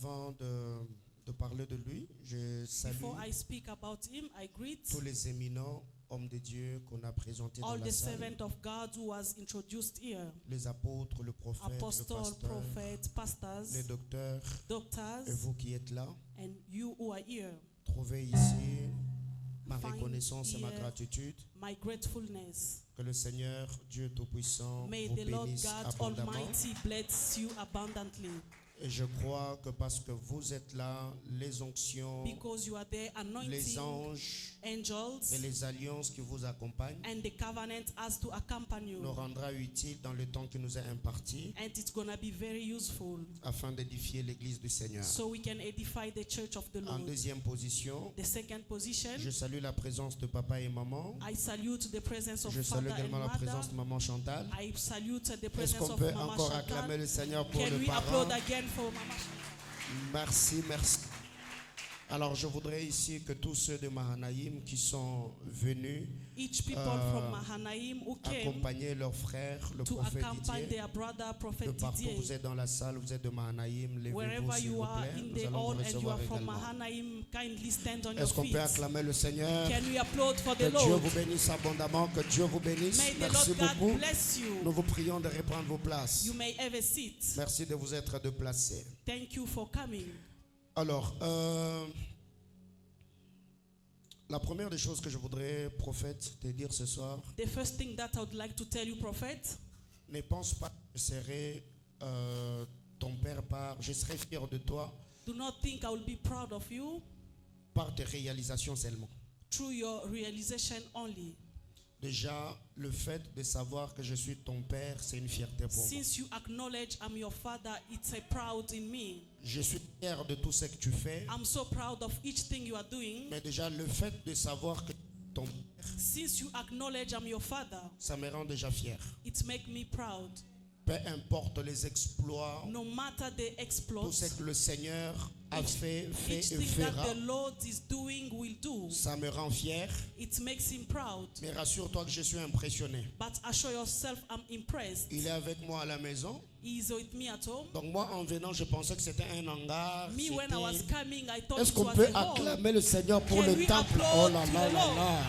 Avant de parler de lui, je salue Before I speak about him, I greet tous les éminents hommes de Dieu qu'on a présentés dans all la the salle. servants of God who was introduced here. Les apôtres, le prophète, Apostle, le pasteur, prophets, pastors, les docteurs, doctors, et vous qui êtes là, and you who are here. trouvez ici ma Find reconnaissance et ma here gratitude. my gratefulness. Que le Seigneur, Dieu Tout-Puissant, May vous the Lord bénisse God abondamment. Almighty bless you abundantly. Et je crois que parce que vous êtes là, les onctions, Because you are there, les anointing anges angels et les alliances qui vous accompagnent and the covenant has to accompany you. nous rendra utile dans le temps qui nous est imparti And it's going to be very useful afin d'édifier l'église du Seigneur. so we can edify the church of the En Lord. deuxième position, The second position, je salue la présence de papa et maman. I salute the presence of Je salue father and également la mother. présence de maman Chantal. I salute the Est-ce presence qu'on of peut Mama encore acclamer Chantal. le Seigneur pour Can le we parent? applaud again for Mama Chantal? Merci, merci. Alors je voudrais ici que tous ceux de Mahanaïm qui sont venus Each people from Mahanaim who came accompagner leur frère, le to prophète accompany Didier. their brother, Prophet De partout, Didier. vous êtes dans la salle, vous êtes de Mahanaïm, levez-vous Wherever s'il you vous are plaît. in Nous the allons vous hall and you recevoir are from également. Mahanaim, kindly stand on your Est-ce qu'on peut feet. acclamer le Seigneur? Can we applaud for Que the Dieu Lord? vous bénisse abondamment, que Dieu vous bénisse. May the Merci Lord God beaucoup. bless Nous you. vous prions de reprendre vos places. You may have a seat. Merci de vous être déplacés. Thank you for coming. Alors, la première des choses que je voudrais, prophète, te dire ce soir, The first thing that I would like to tell you, Prophet, ne pense pas que je serai ton père je serai fier de toi do not think I will be proud of you par tes réalisations seulement. through your realization only. Déjà, le fait de savoir que je suis ton père, c'est une fierté pour moi. Since you acknowledge I'm your father, it's a proud in me. Je suis fier de tout ce que tu fais, I'm so proud of each thing you are doing. mais déjà le fait de savoir que ton père, Since you acknowledge I'm your father, ça me rend déjà fier. it makes me proud. Peu importe les exploits, No matter the tout exploits, ce que le Seigneur a fait each et thing that fera, the Lord is doing will do. ça me rend fier. It makes him proud. Mais rassure-toi que je suis impressionné. But assure yourself I'm impressed. Il est avec moi à la maison. He is with me at home. Donc moi, en venant, je pensais que c'était un hangar. Me, when I was coming, I thought Est-ce it qu'on was peut a hall. acclamer le Seigneur pour Can le we temple? applaud Oh là to là the là Lord? là.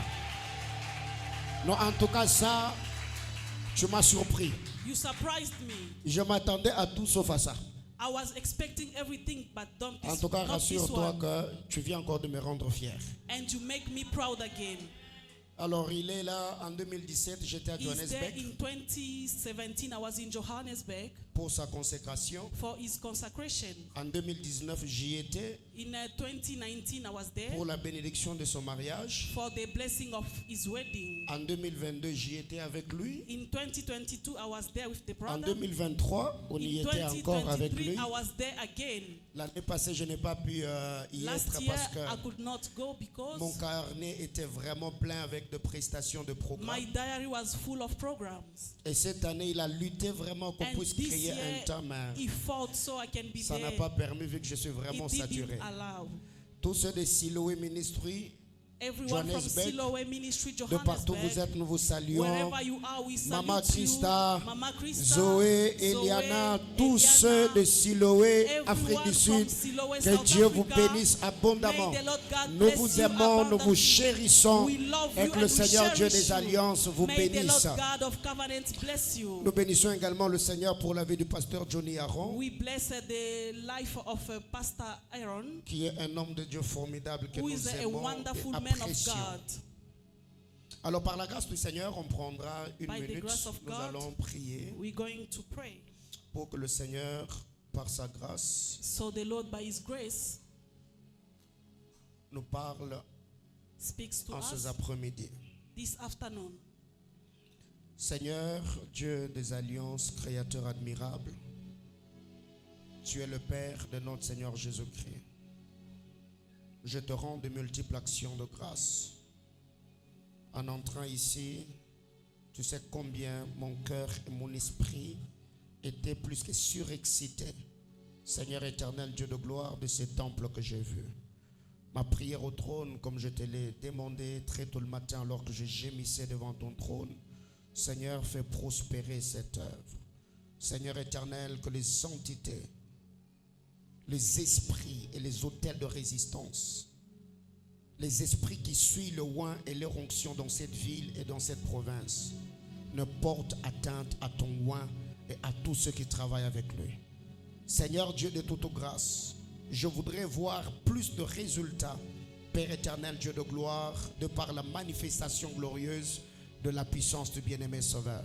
Non, en tout cas, ça, tu m'as surpris. You surprised me. Je m'attendais à tout sauf à ça. I was expecting everything, but don't En this, tout cas, not this rassure-toi one. que tu viens encore de me rendre fier. And you make me proud again. Alors, il est là en 2017, j'étais à He's there Johannesburg in 2017. I was in Johannesburg pour sa consécration. for his consecration. En 2019, j'y étais In 2019, I was there pour la bénédiction de son mariage. for the blessing of his wedding. En 2022, j'y étais avec lui. In 2022, I was there with the En brother. 2023, on y In était encore avec 2023, lui. I was there again. L'année passée, je n'ai pas pu y Last être year, parce que I could not go because mon carnet était vraiment plein avec de prestations de my programmes. diary was full of programs. Et cette année, il a lutté vraiment qu'on And puisse this créer year, un temps, mais he fought so I can be ça n'a there. pas permis vu que je suis vraiment He didn't saturé. allow. Tous ceux de Siloé Ministry, Everyone from Johannesburg, Siloé Ministry, de partout Johannesburg, vous êtes, nous vous saluons. wherever you are, we salute Mama Christa, you. Mama Christa, Zoé, Eliana, tous ceux de Siloé, everyone Afrique du from Sud, Siloé, que South Dieu vous Africa. bénisse abondamment. May the Lord God Nous bless vous you aimons, nous vous abundantly. chérissons We love et you que le and we Seigneur Dieu cherish des you. Alliances vous May the bénisse. Lord God of covenants bless you. Nous bénissons également le Seigneur pour la vie du pasteur Johnny Aaron, We bless the life of Pastor Aaron, qui est un homme de Dieu formidable que who nous is a aimons wonderful et man of apprécions. God. Alors par la grâce du Seigneur, on prendra une By the minute. grace of Nous God, allons prier We're going to pray. pour que le Seigneur, par sa grâce, So the Lord, by His grace, nous parle speaks to en ces us après-midi. this afternoon. Seigneur, Dieu des alliances, créateur admirable, tu es le Père de notre Seigneur Jésus-Christ. Je te rends de multiples actions de grâce. En entrant ici, tu sais combien mon cœur et mon esprit étaient plus que surexcités. Seigneur éternel, Dieu de gloire, de ce temple que j'ai vu. Ma prière au trône, comme je te l'ai demandé très tôt le matin alors que je gémissais devant ton trône, Seigneur, fais prospérer cette œuvre. Seigneur éternel, que les entités les esprits et les autels de résistance, les esprits qui suivent le oint et leur onction dans cette ville et dans cette province, ne portent atteinte à ton oint et à tous ceux qui travaillent avec lui. Seigneur Dieu de toute grâce, je voudrais voir plus de résultats, Père éternel, Dieu de gloire, de par la manifestation glorieuse de la puissance du bien-aimé Sauveur.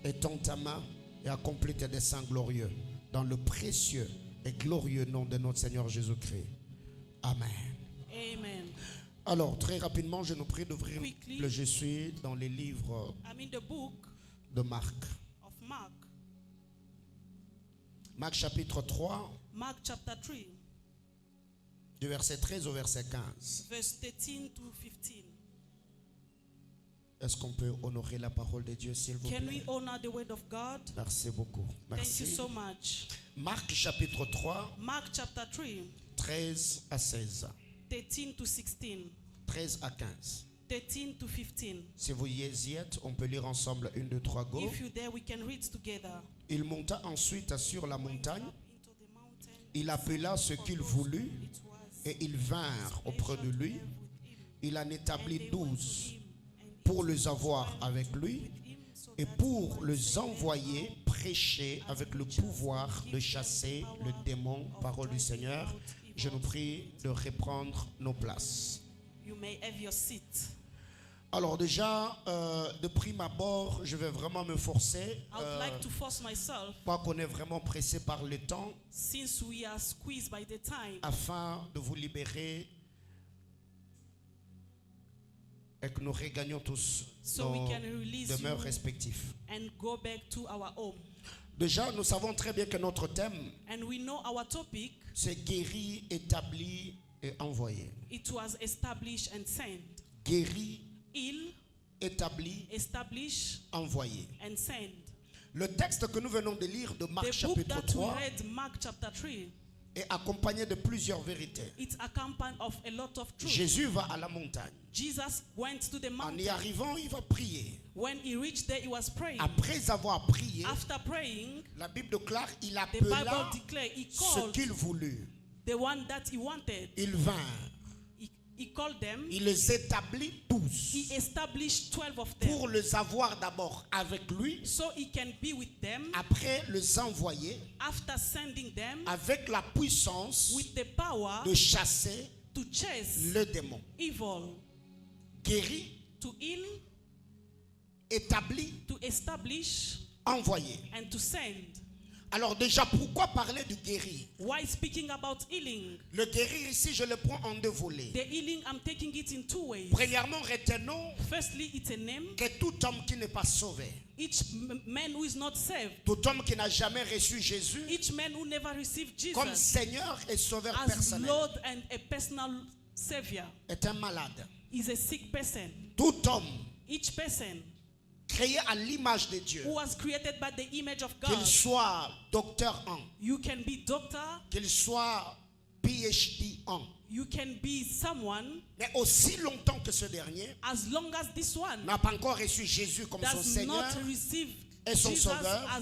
Étends ta main et accomplis tes desseins glorieux dans le précieux et glorieux nom de notre Seigneur Jésus-Christ. Amen. Amen. Alors, très rapidement, je nous prie d'ouvrir Quickly. le Je suis dans les livres I'm in the book de Marc. of Mark. Marc chapitre 3, Mark chapter 3, du verset 13 au verset 15. verse 13 to 15. Est-ce qu'on peut honorer la parole de Dieu, s'il vous Can we plaît? honor the word of God? Merci beaucoup. Thank you Merci. so much. Marc chapitre 3, Mark chapter 3, 13 à 16. 13 to 16, 13 à 15. 13 to 15. Si vous y êtes, on peut lire ensemble 1, 2, 3, go. If you're there, we can read together. Il monta ensuite sur la montagne. Up into the mountain. Il appela ce qu'il voulut It was et ils vinrent auprès de lui. Il en établit they went to 12 him, and pour les avoir avec lui him so et that pour les envoyer prêcher avec le pouvoir de chasser le démon. Parole du Seigneur. Je nous prie de reprendre nos places. you may have your seat. Alors déjà, de prime abord, je vais vraiment me forcer, I would like to force myself, pas qu'on est vraiment pressé par le temps, since we are squeezed by the time, afin de vous libérer et que nous regagnions tous so we nos can release demeures you respectives. and go back to our home. Déjà, nous savons très bien que notre thème, And we know our topic, c'est guéri, établi et envoyé. it was established and sent. Guéri, Heal, établi, establish, envoyé. and send. Le texte que nous venons de lire de Marc The book chapitre that we 3 read, Mark chapter 3, est accompagné de plusieurs vérités. it's accompanied of a lot of truth. Jésus va à la montagne. Jesus went to the En y mountain. arrivant, il va prier. When he reached there, he was praying. Après avoir prié, After praying, la Bible déclare, il the Bible appela declared he ce called qu'il voulut. the one that he wanted. Ils vinrent. He called them. Il les établit tous He established 12 of them pour les avoir d'abord avec lui, so he can be with them. après les envoyer After sending them avec la puissance with the power de chasser to chase le démon. evil, Guéri, to heal, établi, to establish, envoyé. and to send. Alors déjà, pourquoi parler du guéri? Why speaking about healing? Le guérir ici, je le prends en deux volets. The healing, I'm taking it in two ways. Premièrement, retenons Firstly, it's a name. que tout homme qui n'est pas sauvé, Each man who is not saved, tout homme qui n'a jamais reçu Jésus each man who never received comme Jesus Seigneur et Sauveur as personnel Lord and a personal Savior est un malade. is a sick person. Tout homme Each person créé à l'image de Dieu, who was created by the image of qu'il God, soit docteur en, you can be doctor, qu'il soit PhD en, you can be someone, mais aussi longtemps que ce dernier as long as this one n'a pas encore reçu Jésus comme son does Seigneur, not receive et son Jesus sauveur, as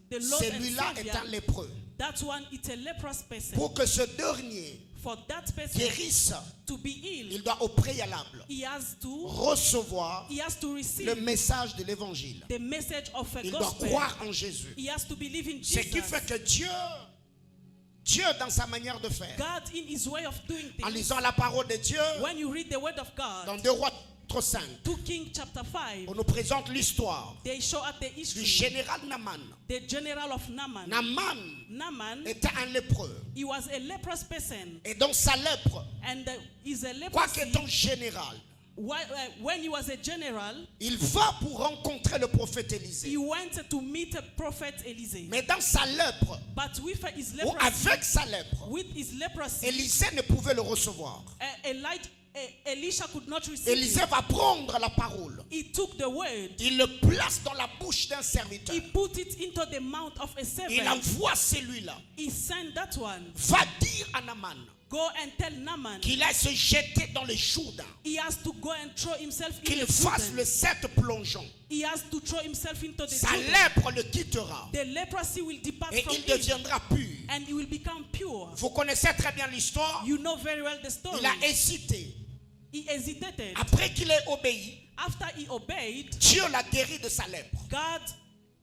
the Lord and celui-là est un Savior, lépreux. that one is a leprous person. Pour que ce dernier For that person guérisse, to be healed, il doit au préalable he has to recevoir receive le message de l'évangile. the message of a Il doit gospel. croire en Jésus. He has to believe in Ce qui Jesus. fait que Dieu dans sa manière de faire, God in his way of doing en things. lisant la parole de Dieu, When you read the word of God, dans 2 Rois 5, 2 Kings chapter 5, on nous présente l'histoire they show us the du history. général Naaman. The general of Naaman. Naaman Naaman, était un lépreux. he was a leprous person, Et dans sa lèpre, and he's a quoique leprosy. étant général, When he was a general, il va pour rencontrer le prophète he Élisée. went to meet a prophet Elysee. Mais dans sa lèpre, But with his ou leprosy, avec sa lèpre, with his leprosy, Élisée ne pouvait le recevoir. Elisha could not receive Élisée it. va prendre la parole. He took the word. Il le place dans la bouche d'un serviteur. He put it into the mouth of a Il servant. envoie celui-là. He sent that one. Va dire à Naaman go and tell Naaman qu'il a se jeter dans le Jourdain, he has to go and throw himself in qu'il the fasse Jordan. le 7 plongeons. He has to throw himself into the Sa Jordan. lèpre le quittera The leprosy will depart et from il him deviendra pur. and he will become pure. Vous connaissez très bien l'histoire. You know very well the story. Il a hésité. He hesitated. Après qu'il ait obéi, After he obeyed, Dieu l'a guéri de sa lèpre. God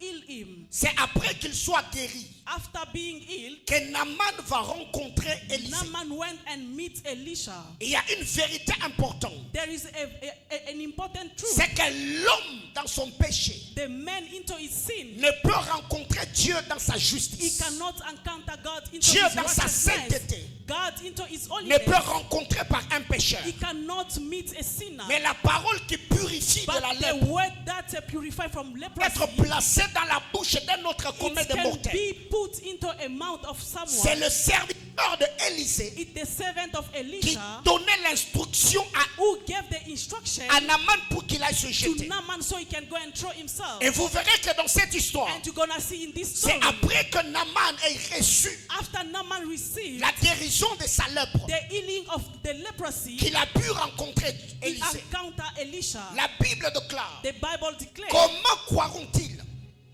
healed him. C'est après qu'il soit guéri After being healed, que Naaman va rencontrer Élisée. Naaman went and met Elisha. Il y a une vérité importante. There is an important truth. C'est que l'homme dans son péché The man into his sin, ne peut rencontrer Dieu dans sa he justice. cannot encounter God into Dieu his dans sa righteousness. sainteté God into his ne holiness. peut rencontrer par un pécheur. He cannot meet a sinner. Mais la parole qui purifie de But la the lèpre word that purifies from peut leprosy, être placée dans la bouche d'un autre commun it de can mortels. be put into a mouth of C'est someone. le serviteur de Élisée It's the servant of qui Elisha donnait l'instruction who gave the instruction à Naaman pour qu'il aille se to jeter. Naaman so he can go and throw himself. Et vous verrez que dans cette histoire, And you're gonna see in this c'est story, après que Naaman ait reçu after Naaman received la guérison de sa lèpre the healing of the leprosy, qu'il a pu rencontrer he Élisée. encountered Elisha. La Bible déclare, The Bible declares comment croiront-ils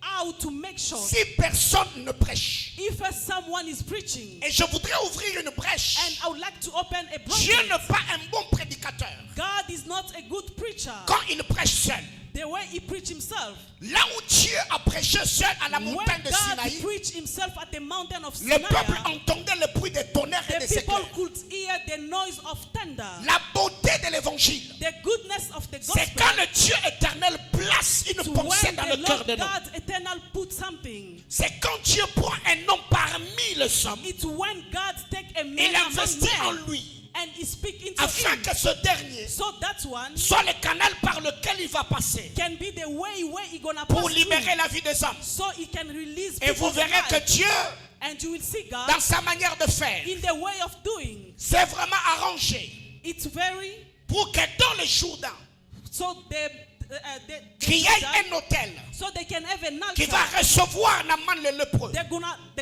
how to make sure si personne ne prêche? if someone is preaching, Et je voudrais ouvrir une brèche. and I would like to open a Dieu broadcast. n'est pas un bon prédicateur God is not a good preacher. quand il prêche seul. The way he preached himself, Là où Dieu a prêché seul à la when montagne de God Sinaï, preached himself at the mountain of le peuple Sinai, entendait le bruit des tonnerres et the des people éclairs. could hear the noise of thunder. La beauté de l'évangile, The goodness of the c'est gospel. quand le Dieu éternel place une It's pensée when dans the le cœur Lord de l'homme. God eternal put something. C'est quand Dieu prend un homme parmi les hommes, It's when God take a man il among investit en men lui, and he speak into afin him. que ce dernier So that one soit le canal par lequel il va passer can be the way where he gonna pour pass libérer through. la vie des hommes. So he can release Et vous people's verrez que life. Dieu, And you will see God dans sa manière de faire, in the way of doing. s'est vraiment arrangé It's very pour que dans le Jourdain, so the qu'il y ait un hôtel so they can have an qui va altar. recevoir Naaman le lépreux. They're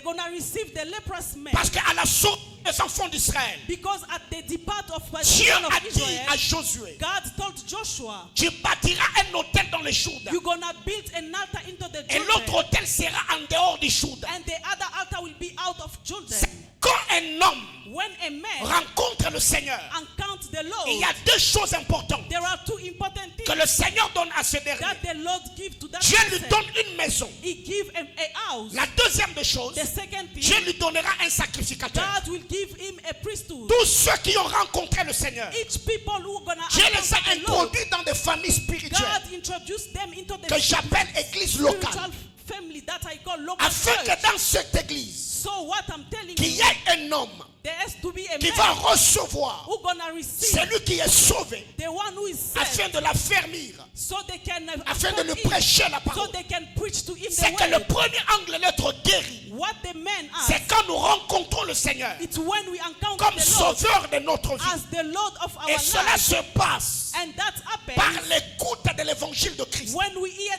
gonna receive the leprous man. Parce qu'à la sortie des enfants d'Israël, Because at the depart of the Dieu children a of dit à Israel, Josué, God told Joshua, tu bâtiras un hôtel dans le Jourdain. you're gonna build an altar into the Et l'autre Jordan, hôtel sera en dehors du Jourdain. and the other altar will be out of Jordan. C'est quand un homme When a man rencontre le Seigneur, encounters the il y a Lord, deux choses importantes there are two important que things le Seigneur donne à ce dernier. that the Lord give to that Dieu lui person. donne une maison. He give him a house. La deuxième des choses, The second Dieu thing, lui donnera un sacrificateur. God will give him a priesthood. Tous ceux qui ont rencontré le Seigneur, Each people who are gonna Dieu les a encounter the Lord, introduits dans des familles spirituelles God introduced them into the que j'appelle église locale. spiritual family that I call local Afin church. que dans cette église, So what I'm telling qu'il y you, ait un homme there has to be a qui va man recevoir who gonna receive celui qui est sauvé the one who is afin saved, de l'affermir, so they can afin de lui him, prêcher la so parole. they can preach to him C'est que le the word. premier angle d'être guéri, What the man c'est asks, quand nous rencontrons le Seigneur it's when we encounter comme the Lord sauveur de notre vie. as the Lord of our Et cela life, se passe and that par happens l'écoute de l'évangile de Christ. when we hear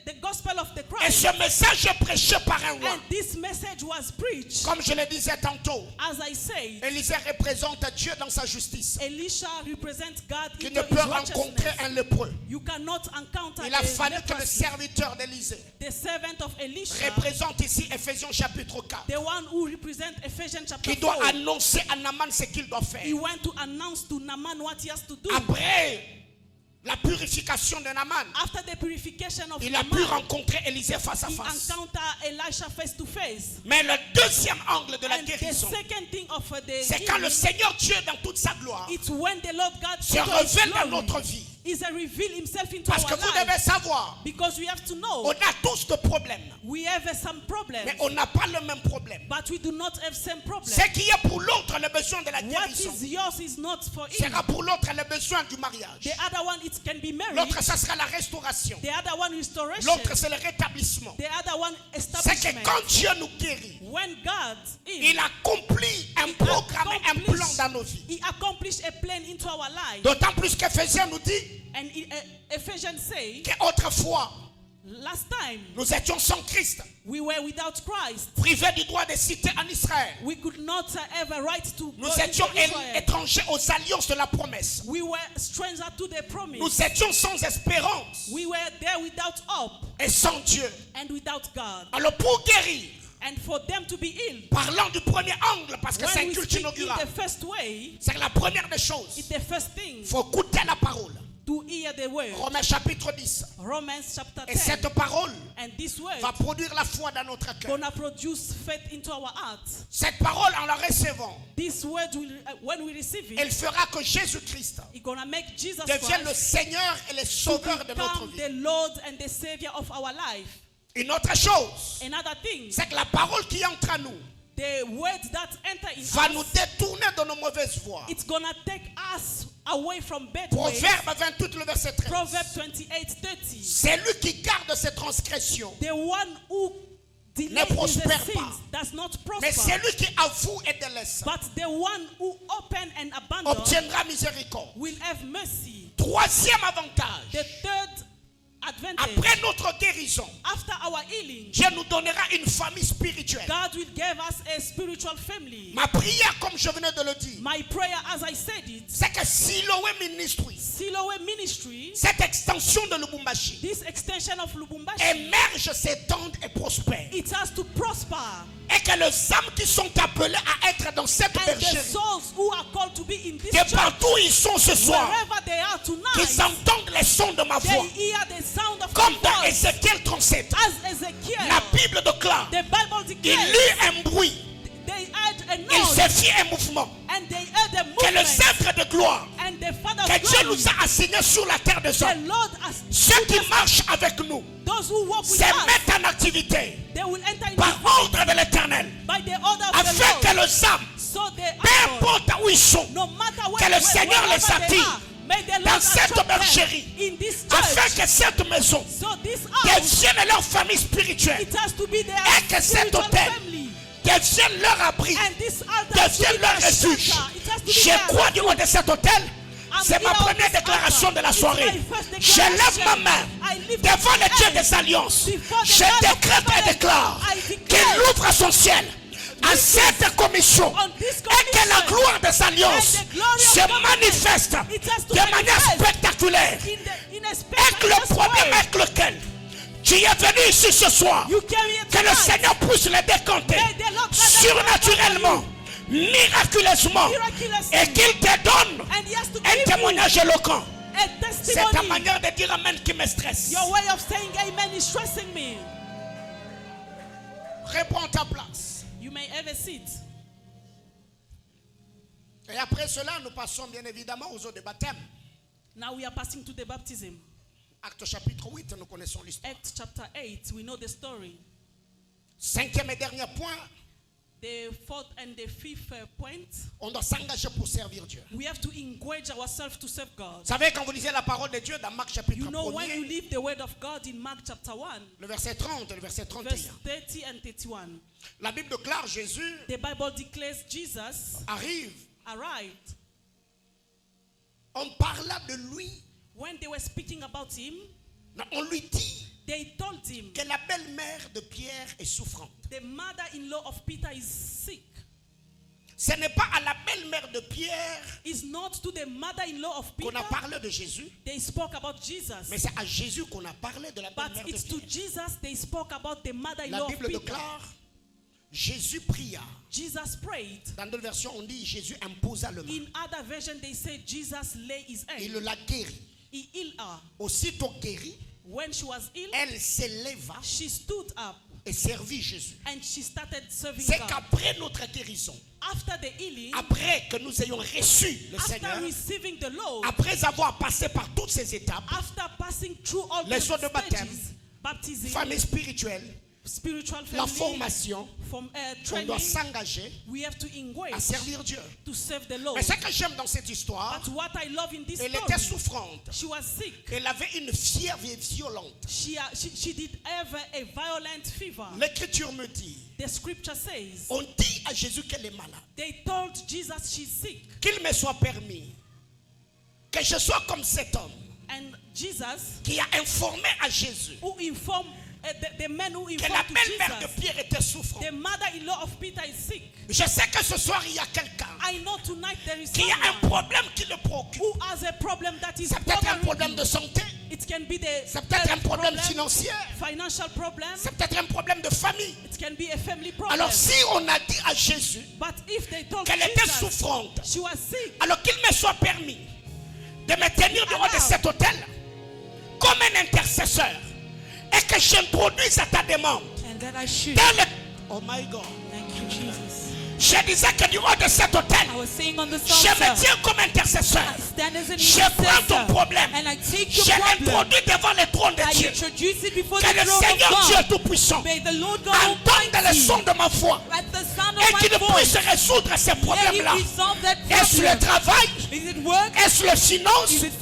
the gospel of the Et Christ. ce message est prêché par un roi. And this message was preached, Comme je le disais tantôt, as I said. Élisée représente Dieu dans sa justice. Elisha represents God Qui in ne peut his rencontrer righteousness. un lépreux. You cannot encounter Il a a fallu que le leprosy. serviteur d'Élisée The servant of Elisha, représente ici Ephésiens chapitre 4, the one who represents Ephesians chapter qui doit 4, annoncer à Naaman ce qu'il doit faire. he went to announce to Naaman what he has to do. Après la purification de Naaman, After the purification of il a pu Naaman, rencontrer Élisée face à he face. encountered Elisha face to face. Mais le deuxième angle de la And the guérison, second thing of the c'est quand le healing, Seigneur Dieu dans toute sa gloire it's when the Lord God se into his révèle dans glory notre vie. is a reveal himself into Parce que our vous life. devez savoir, Because we have to on know a tous des problèmes, we have some problems, mais on n'a pas le même problème. but we do not have same problem. Ce qui est pour l'autre le besoin de la What guérison is yours is not for him. sera pour l'autre le besoin du mariage. The other one, it can be marriage. L'autre, ça sera la restauration. The other one, restoration. L'autre, c'est le rétablissement. The other one, C'est que establishment. quand Dieu nous guérit, When God, il accomplit un programme et un plan dans nos vies. He accomplished a plan into our life. D'autant plus qu'Éphésiens nous dit And Ephesians say, qu'autrefois, Last time, nous étions sans Christ, we were without Christ. privés du droit de cité en Israël. We could not have a right to Nous go into étions Israel. étrangers aux alliances de la promesse. We were strangers to the promise. Nous étions sans espérance We were there without hope et sans Dieu. and without God. Alors pour guérir, And for them to be healed, parlant du premier angle, parce que c'est when un we culte speak in inaugural, the first way, c'est la première des choses. it's the first thing Il faut goûter la parole. to hear the word. Romains chapitre 10. Romans chapter Et 10. cette parole And this word va produire la foi dans notre cœur. gonna produce faith into our hearts. Cette parole, en la recevant, This word will, when we receive it, elle fera que Jésus-Christ it's gonna make Jesus devienne le Christ Seigneur et le to Sauveur de notre become vie. the Lord and the Savior of our life. Une autre chose, Another thing, c'est que la parole qui entre en nous the words that enter in va nous us, détourner de nos mauvaises voies. it's gonna take us away from bad ways. Proverbe 28, le verset 13. Proverbs 28:30. C'est lui qui garde ses transgressions, The one who delays Ne his prospère sins pas. does not mais c'est prosper. lui qui avoue et délaisse. But the one who open and abandon Obtiendra miséricorde. will have mercy. Troisième The avantage, third advantage, après notre guérison, after our healing, Dieu nous donnera une famille spirituelle. God will give us a spiritual family. Ma prière, comme je venais de le dire, My prayer, as I said it, c'est que Siloé Ministry, Siloé Ministry, cette extension de Lubumbashi, this extension of Lubumbashi, émerge, s'étende et prospère. it has to prosper. Et que les âmes qui sont appelées à être dans cette And the bergerie, souls who are called to be in this que church, partout où ils sont ce soir, wherever they are qu'ils tonight, entendent les sons de ma they voix. hear the sound of Comme my dans voice. Ézéchiel 37, As Ezekiel, la Bible déclare, the Bible il declares, eut un bruit, they heard a il noise, se fit un mouvement, and they heard a que le movement, Sceptre de gloire and the Father que of Dieu glory, nous a assigné sur la terre des the hommes, Lord has ceux qui marchent avec nous, those who walk with se us, mettent en activité they will enter into par ordre de l'Éternel, by the order of the afin que Lord. les âmes, So they peu are, importe où ils sont, no matter que le where, Seigneur les wherever they attire are, may the Lord dans cette attract them bergerie, in this afin church. que cette maison So this house, devienne leur famille spirituelle, it has to be their et que cet spiritual hôtel family. devienne leur abri, And this altar has to be devienne leur their refuge. shelter. It has to be Je their crois du haut de cet hôtel. C'est ma here on première this déclaration altar. de la It's soirée. my first Je lève ma declaration. main I lift devant my le Dieu hand des alliances. before the Je God of décrète et covenant. déclare I declare qu'il ouvre son ciel à cette commission on this et que la commission gloire des alliances and the glory of se covenant, manifeste it has to de manière manifest spectaculaire. in a Et que le spectacular problème way. avec lequel tu es venu ici ce soir, You came here que le tonight. Seigneur puisse le décanter May the Lord surnaturellement, miraculeusement, Miraculously. et qu'il te donne And he has to un give témoignage éloquent. you a C'est ta testimony. manière de dire amen qui me stresse. Your way of saying amen is stressing me. Reprends ta place. You may have a seat. Et après cela, nous passons bien évidemment aux eaux de baptême. Now we are passing to the baptism. Acte chapitre 8, nous connaissons l'histoire. Acts chapter 8, we know the story. Cinquième et dernier point, The fourth and the fifth point, on doit s'engager pour servir Dieu. we have to engage ourselves to serve God. Vous savez, quand vous lisez la parole de Dieu dans Marc chapitre You know, when you 1, leave the word of God in Mark chapter 1, le verset 30 et le verset verse 31, 30 and 31, la Bible déclare Jésus the Bible declares Jesus arrive. arrived. On parla de lui, When they were speaking about him, on lui dit they told him, que la belle-mère de Pierre est souffrante. the mother-in-law of Peter is sick. Ce n'est pas à la belle-mère de Pierre It's not to the mother-in-law of qu'on Peter. a parlé de Jésus, They spoke about Jesus. mais c'est à Jésus qu'on a parlé de la But belle-mère de it's to Pierre. Jesus they spoke about the La mother-in-law of Bible Peter. déclare, Jésus pria. Jesus prayed. Dans d'autres versions, on dit Jésus imposa le main. In other version, they say Jesus lay his Il hand. la guérit. He healed her. Aussitôt guérie, When she was ill, elle s'éleva she stood up et servit Jésus. and she started serving C'est God. qu'après notre guérison, After the healing, après que nous ayons reçu le after Seigneur, receiving the Lord, après avoir passé par toutes ces étapes, after passing through all Les the eaux de baptême, stages, baptism, famille spirituelle, spiritual la family, formation, from on training, doit s'engager we have to engage à servir Dieu. to serve the Lord. Mais ce que j'aime dans cette histoire, But what I love in this elle était story, souffrante. she was sick. Elle avait une fièvre violente. She did have a violent fever. L'Écriture me dit, The scripture says, on dit à Jésus qu'elle est malade. they told Jesus she's sick. Qu'il me soit permis que je sois comme cet homme. And Jesus, qui a informé à Jésus who informed the men who que la informed to belle-mère de Jesus, Pierre était souffrante. the mother-in-law of Peter is sick. Je sais que ce soir, il y a quelqu'un I know tonight there is qui a un someone problème qui le préoccupe. who has a problem that is C'est peut-être un bothering problème you. de santé. It can be the C'est peut-être un health problème problem, financier. financial problem. C'est peut-être un problème de famille. It can be a family problem. Alors si on a dit à Jésus But if they told qu'elle était Jesus souffrante, she was sick, alors qu'il me soit permis de me tenir dehors de cet hôtel comme un intercesseur et que j'introduise à ta demande and that I should. dans le... Oh my God. Thank you, Jesus. Je disais que du haut de cet hôtel, I was saying on the je me psalm, tiens comme intercesseur. I stand as an Je prends ton intercessor problème. and I take your Je problem. l'introduis devant le trône de I Dieu. introduce it before Que the le throne Seigneur of Dieu God. Tout-Puissant May the Lord God entende le Almighty, son de ma voix at the sound et of qu'il my puisse voice, résoudre ces let him problèmes-là. resolve that Est-ce le problem. travail? Is it work? Est-ce le finance? Is it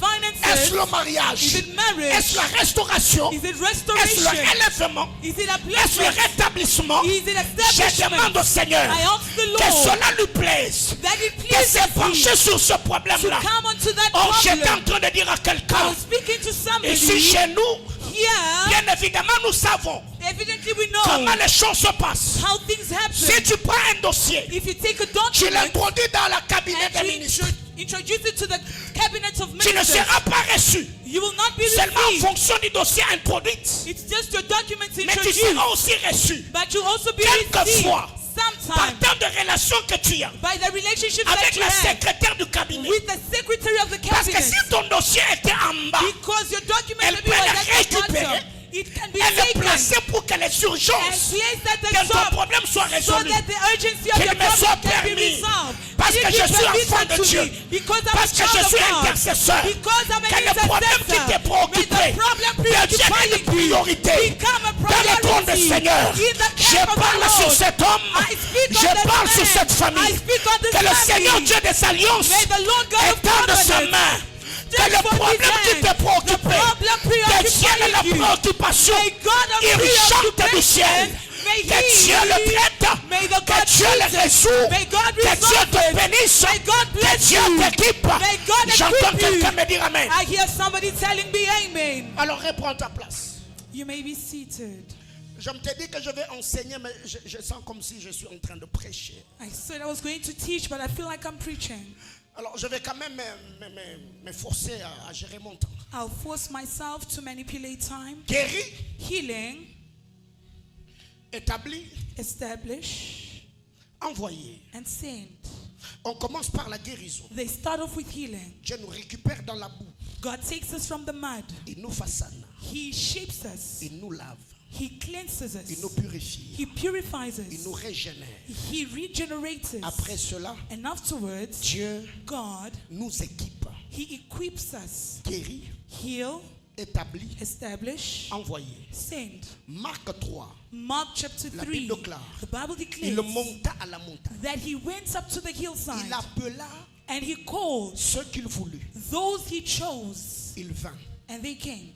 Est-ce finances? le mariage? Is it marriage? Est-ce la restauration? Is it Est-ce le restoration? relèvement? Is it Est-ce le upliftment? rétablissement? Is it Je demande establishment? au Seigneur I ask the que Lord cela lui plaise, that it que pleases s'est penché him sur ce to problème-là. come onto that Oh, j'étais en problem. train de dire à I quelqu'un, was speaking to somebody ici chez nous, here. bien évidemment, nous savons Evidently, we know comment les choses se passent. how things happen. Si tu prends un dossier, If you take a tu document l'introduis dans la cabinet des and you ministres, introduce it to the cabinet of tu ne ministers, seras pas reçu you will not be seulement en received. fonction du dossier introduit, It's just your documents mais tu introduced, seras aussi reçu but you also be received quelquefois sometimes partant de relations que tu as by the relationships that avec you la have secrétaire du cabinet. with the secretary of the Parce que cabinet. si ton dossier était en bas, Because your document Elle maybe peut was le at the récupérer. bottom, it can be elle est taken placée pour que les and urgences placed at the que ton top problème soit so résolu. that the urgency of Qu'il your me soit problem can be permis. resolved. Parce It que is je suis permitted enfant de to Dieu. me because I'm Parce a que je child suis of God. intercesseur. Because I'm an Que le problème qui intercessor. t'est préoccupé May the problem devienne une preoccupying priorité you become a dans le trône du priority Seigneur. in the Je camp of the parle sur Lord. cet homme. I speak Je on this parle sur man. cette I famille. speak on this Que le family. Seigneur Dieu des alliances May the Lord God of étende sa covenants main. Que stretch le forth his problème qui hand. te préoccupe The problem devienne la preoccupying you. préoccupation May God of urgente du ciel. preoccupation, may Que Dieu le He, traite. may the Que God Dieu le treat it. résout. May God Que Dieu resolve te it. bénisse. May God Que bless Dieu you. t'équipe. May God J'entends equip you. quelqu'un me dire Amen. I hear somebody telling me amen. Alors reprends ta place. You may be seated. Je me t'ai dit que je vais enseigner, mais je sens comme si je suis en train de prêcher. I said I was going to teach, but I feel like I'm preaching. Alors je vais quand même me forcer à gérer mon temps. I'll force myself to manipulate time. Guéri, Healing, établi, establish, envoyé. and send. On commence par la guérison. They start off with healing. Dieu nous récupère dans la boue. God takes us from the mud. Il nous façonne. He shapes us. Il nous lave. He cleanses Il nous us. purifie. He purifies Il nous us. régénère. He regenerates us. Après cela, And afterwards, Dieu God, nous équipe. He equips us. Guéri, Heal, établi, establish, envoyé. send. Marc 3. Mark chapter La 3. Bible déclare. The Bible Il declares monta à la montagne. that he went up to the hillside Il appela and he called ceux qu'il voulut. those he chose, Il vint. and they came.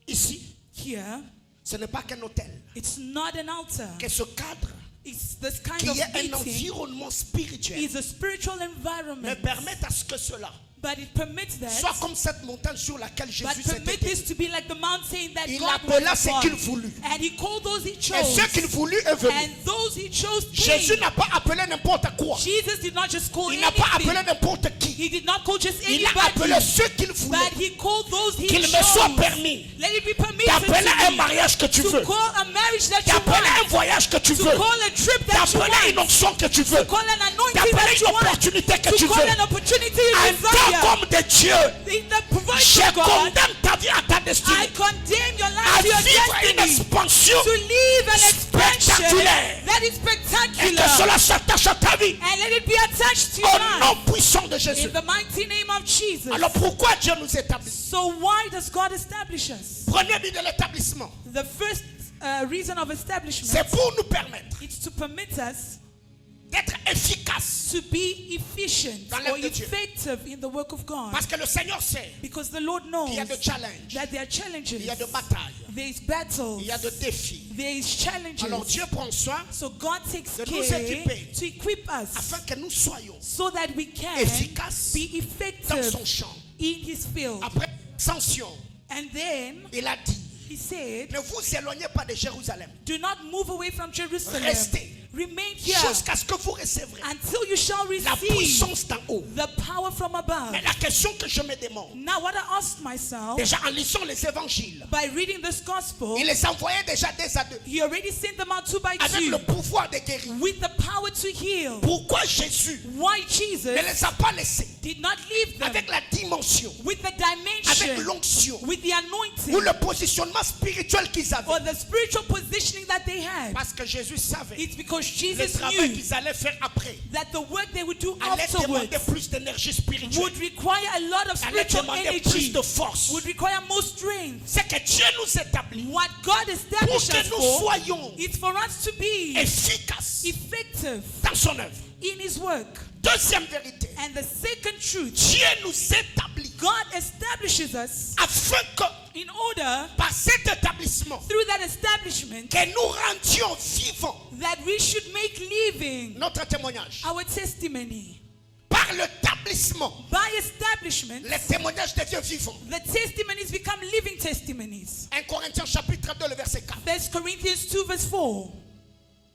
Ici, Here, ce n'est pas qu'un hôtel. it's not an altar. Que ce cadre, It's this kind qui of est un meeting. environnement spirituel, It's a spiritual me environment, permette à ce que cela but it permits soit that. comme cette montagne sur laquelle But Jésus s'était permit this élevé. to be like the mountain that Il God appela was ce upon. qu'il voulut. And he called those he Et chose. ce qu'il voulut est venu. And those he chose Jésus came. n'a pas appelé n'importe quoi. Jesus did not just call Il n'a pas appelé anything. n'importe qui. He did not call just Il a appelé anybody. ceux qu'il But voulait. he called those he Qu'il me chose. soit permis Let it be permitted d'appeler un to me mariage que tu to veux, call a marriage that you d'appeler un want, voyage que tu to veux, call a trip that you d'appeler une want, onction que tu veux, to call an anointing d'appeler that you une want, opportunité que to tu call veux. an opportunity you Un desire. temps comme de Dieu, In the provision je of God, condamne ta vie à ta I destinée, condemn your à life to your vivre une destiny, expansion to live an expansion spectaculaire. that is et que spectacular, cela s'attache à ta vie. and let it be attached to your Au life. nom puissant de Jésus. In the mighty name of Jesus. Alors pourquoi Dieu nous établit? So why does God establish us? Premier but de l'établissement, The first reason of establishment c'est pour nous permettre is to permit us d'être efficaces. to be efficient Dans or l'œuvre de Dieu. effective in the work of God. Parce que le Seigneur sait Because the Lord knows qu'il y a de challenges, that there are challenges, il y a de batailles, there is battles, il y a de défis. there is challenges. Alors Dieu prend soin So God takes de nous care équiper to equip us afin que nous soyons so that we can efficaces be dans effective son champ. in His field. Après, sanction, And then il a dit, he said, ne vous éloignez pas de Jérusalem. do not move away from Jerusalem. Restez. Remain here Jusqu'à ce que vous recevrez until you shall la receive puissance d'en haut. the power from above. Mais la question que je me demande, Now what I asked myself, déjà en lisant les évangiles, by reading this gospel, il les envoyait déjà deux à deux, he already sent them out 2 by avec 2 le pouvoir de guérir. with the power to heal. Pourquoi Jésus Why ne Jesus les a pas laissés did not leave them avec la dimension, with the avec dimension, l'onction, with the ou anointing, le positionnement spirituel qu'ils or avaient? the spiritual positioning that they had? Parce que Jésus savait It's because le Jesus travail knew qu'ils allaient faire après that the work they would do allait afterwards demander plus d'énergie spirituelle, would require a lot of allait spiritual demander plus energy, de force. would require more strength. C'est que Dieu nous établit What God pour established us que nous for, soyons it's for us to be efficaces effective dans son œuvre. in His work. Deuxième vérité, And the second truth, Dieu nous établit God establishes us afin que in order, par cet établissement, through that establishment, que nous rendions vivants that we should make living notre témoignage. our testimony. Par l'établissement, By establishment, les témoignages deviennent vivants. the testimonies become living testimonies. 1 Corinthiens chapitre 2, le verset 4. 1 Corinthians 2 verse 4.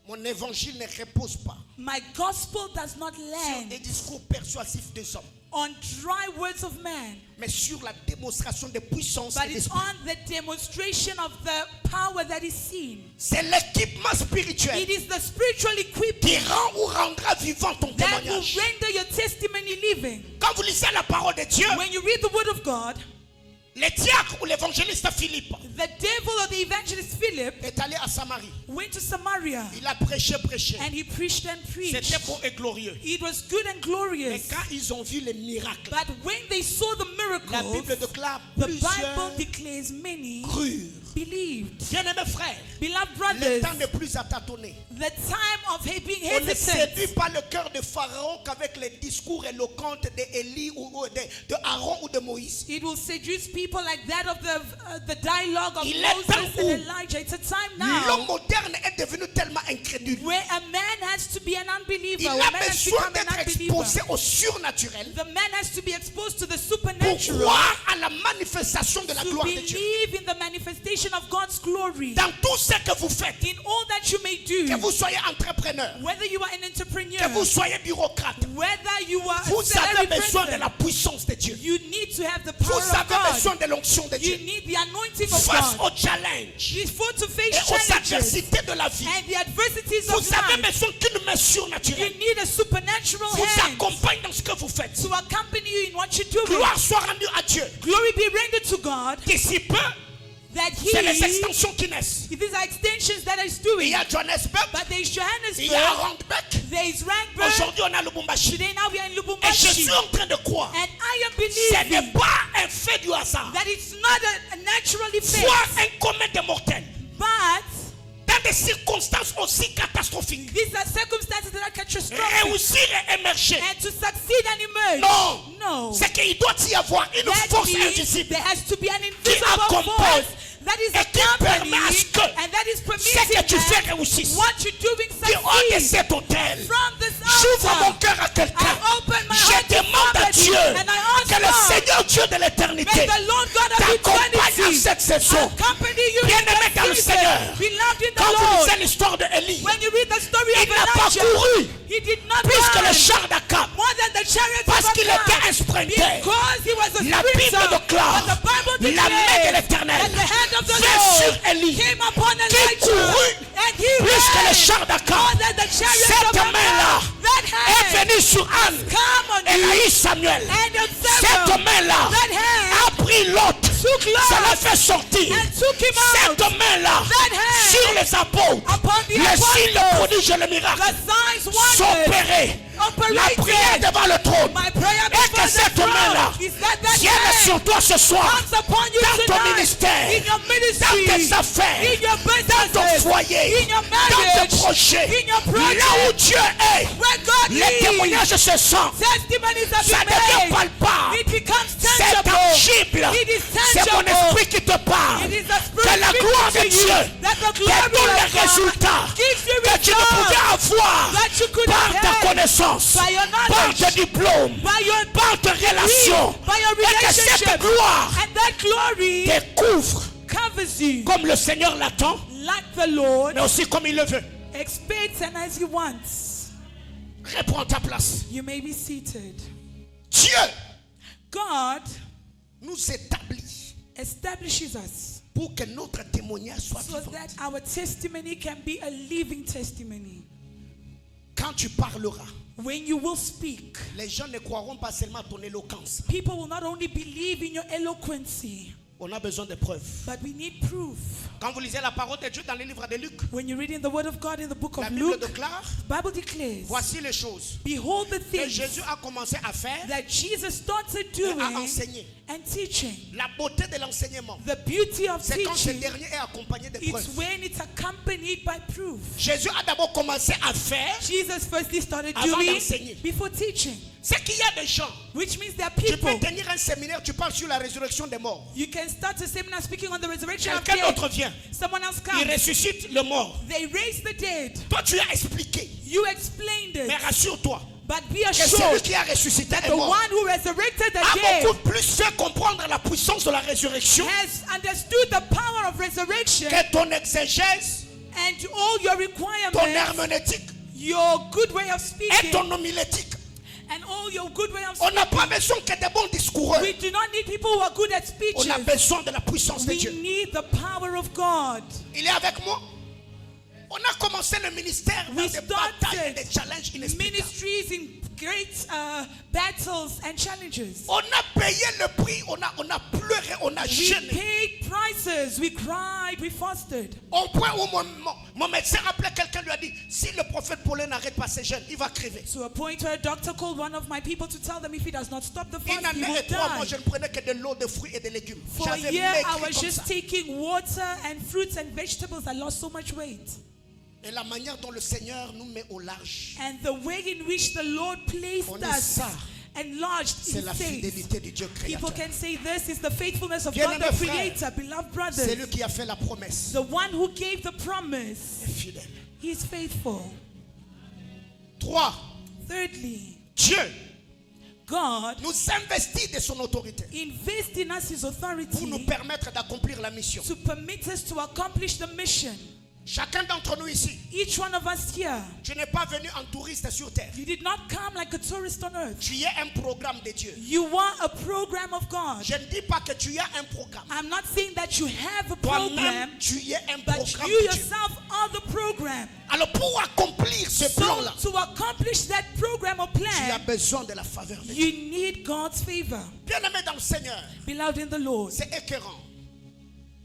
Mon évangile ne repose pas My gospel does not sur land des discours persuasifs des hommes, on dry words of man, mais sur la démonstration de puissance but et it's d'esprit. on the demonstration of the power that is seen. C'est l'équipement spirituel It is the spiritual qui equipment rend ou rendra vivant ton that will témoignage. render your testimony living. Quand vous lisez la parole de Dieu, When you read the word of God, le diacre ou l'évangéliste Philippe the devil or the evangelist Philip est allé à Samarie. went to Samaria Il a prêché. and he preached and preached. C'était beau et glorieux. It was good and Mais glorious. quand ils ont vu les miracles, But when they saw the la miracles, Bible déclare the Bible plusieurs declares many crurent. believed. Bien-aimés frères, Beloved le brothers, temps n'est plus à tâtonner. the time of being On ne hesitant, séduit pas le cœur de Pharaon qu'avec les discours éloquents d'Élie ou de Aaron ou de Moïse. it will seduce people like that of the dialogue of Il est Moses temps où and Elijah. It's a time L'homme now moderne est devenu tellement incrédule. where a man has to be an unbeliever. Il A a man has besoin become an d'être unbeliever. exposé au surnaturel The man has to be exposed to the pour supernatural croire à la manifestation de la to gloire de Dieu. believe in the manifestation of God's glory. Dans tout ce que vous faites, In all that you may do, que vous soyez entrepreneur, whether you are an entrepreneur, que vous soyez bureaucrate, whether you are a vous avez salary besoin de person, la puissance de Dieu. you need to have the power Vous of avez besoin God. de l'onction de You Dieu. need the anointing of Face God. aux challenges Before to et face aux challenges adversités de la vie, and the adversities of vous avez life, besoin qu'une main you surnaturelle need a supernatural vous hand accompagne dans ce que vous faites. to accompany you in what you're doing. Gloire soit rendue à Dieu. Glory be rendered to God D'ici peu, that c'est les He, extensions qui naissent. these are extensions that He's Il doing. y a Johannesburg, But there is il y a Johannesburg, Randbeck. there is Randburg, Aujourd'hui, on a Lubumbashi. today now we are in Et je Lubumbashi. suis en train de croire. And I am Ce n'est believing pas un fait du hasard, that it's not a natural effect, soit un commun de mortels. but Dans des circonstances aussi catastrophiques, these are circumstances that are catastrophic. réussir et émerger. And to succeed and emerge, Non. no. C'est qu'il doit y avoir une That force means invisible there has to be an invisible accompagne force that is et qui accompanying permet à ce que and that is ce permitting que tu fais that réussisse. what you're doing Qui haut de succeed. cet hôtel, From this j'ouvre mon altar, cœur à quelqu'un. I open my Je heart to demande à somebody Dieu and I ask que le God, Seigneur Dieu de may l'éternité the Lord God of t'accompagne à eternity cette saison. accompany you Bien-aimé in dans le this Seigneur, season. Beloved in the quand vous Lord, lisez l'histoire de Élie, when you read the story il of n'a pas Elijah, couru he did not plus que le run char d'Akab, more than the chariots parce of qu'il God, était un sprinter. because he was a La sprinter. Bible déclare, But the Bible la main de declares l'Éternel that the hand of the vint sur Lord Élie, came upon qui Elijah, courut and he plus que le ran char more d'Akab. than the chariots Cette of main-là God. That est hand venue sur Anne. come on Elle you, a eu Samuel. and on Cette Samuel, main-là that hand a pris Lot. took Ça l'a Lot fait sortir. and took him Cette out. main-là That hand sur les apôtres. upon the Les signes, le apostles, prodige et le miracle the signs, wonders, s'opéraient. La prière operated. devant le trône. My prayer Et que before the cette main-là throne is that that vienne hand sur toi ce soir. comes upon you Dans ton tonight, ministère, in your dans ministry, tes affaires, in your dans ton businesses, foyer, in your dans marriage, tes projets, in your là où project, Dieu est, where God les lives. témoignages se sentent. Testimonies have Ça been devient made. palpable. It becomes C'est tangible. tangible. It is C'est mon tangible. esprit qui te parle. It is the Que Spirit la speaking gloire to de you, Dieu that the te glory donne of les God résultats gives you que tu ne pouvais results avoir avoir that you could par ta attain connaissance, by your par knowledge, tes diplômes, by your par tes relations, by your et que cette relationship, gloire and that glory découvre covers you comme le Seigneur l'attend, like the Lord mais aussi comme il le veut. expects and as He wants. Reprends ta place. You may be seated. Dieu God nous établit establishes us pour que notre témoignage soit so vivant. that our testimony can be a living testimony. Quand tu parleras, When you will speak, les gens ne croiront pas seulement à ton éloquence. people will not only believe in your eloquency, On a besoin de preuves. but we need proof. Quand vous lisez la parole de Dieu dans le livre de Luc, When you read in the Word of God in the book la of Bible Luke, déclare, the Bible declares, voici les choses behold the que things Jésus a commencé à faire that Jesus started et doing à enseigner. and teaching. La beauté de l'enseignement, The beauty of c'est quand ce teaching, dernier est accompagné de it's preuves. when it's accompanied by proof. Jésus a d'abord commencé à faire Jesus firstly started avant doing d'enseigner. before teaching, C'est qu'il y a des gens, which means there are tu peux people. tenir un séminaire, tu parles sur la résurrection des morts. You can start a seminar speaking on the resurrection of Quelqu'un dead. d'autre vient, Someone else il comes. ressuscite le mort. They raise the dead. Toi, tu as expliqué, You explained mais it. rassure-toi But be que celui assured qui a ressuscité that les the morts one who resurrected the a dead beaucoup plus fait comprendre la puissance de la résurrection has understood the power of resurrection, que ton exégèse, and all your ton requirements, herméneutique your good way of et speaking, ton homilétique. and all your good way of On n'a speaking. pas besoin que des bons discoureurs. We do not need people who are good at speeches. On a besoin de la puissance de We Dieu. need the power of God. Il est avec moi. On a commencé le ministère dans We des batailles et started des challenges inexplicables. ministries in great battles and challenges. On a payé le prix, on a pleuré, on a We gêné. paid prices, we cried, we fasted. Au point où mon médecin appelait quelqu'un, lui a dit, si le prophète Paulin n'arrête pas ses jeûnes, il va crever. To a point where a doctor called one of my people to tell them if he does not stop the fast, Une he année will et 3 mois, die. je ne prenais que de l'eau, de fruits et de légumes. For a J'avais year, I maigri was comme just ça. taking water and fruits and vegetables. I lost so much weight. Et la manière dont le Seigneur nous met au large, And the way in which the Lord placed on est us ça. enlarged C'est in la faith. fidélité du Dieu People créateur. can say this is the faithfulness of Bien-aimés God the frères, Creator. Beloved C'est brothers, lui qui a fait la promesse. the one who gave the promise, Est fidèle. he is faithful. 3. Thirdly, Dieu God nous investit de son autorité invests in us his pour nous authority permettre d'accomplir la mission. to permit us to accomplish the mission. Chacun d'entre nous ici, Each one of us here, tu n'es pas venu en touriste sur terre. you did not come like a tourist on earth. Tu es un programme de Dieu. You are a program of God. Je ne dis pas que tu es un programme. I'm not saying that you have a Toi-même, program, tu es un but programme you de Dieu. yourself are the program. Alors pour accomplir ce So plan-là, to accomplish that program or tu as plan, besoin de la faveur de Dieu. you need God's favor. Bien-aimé dans le Seigneur, Beloved in the Lord, c'est écœurant.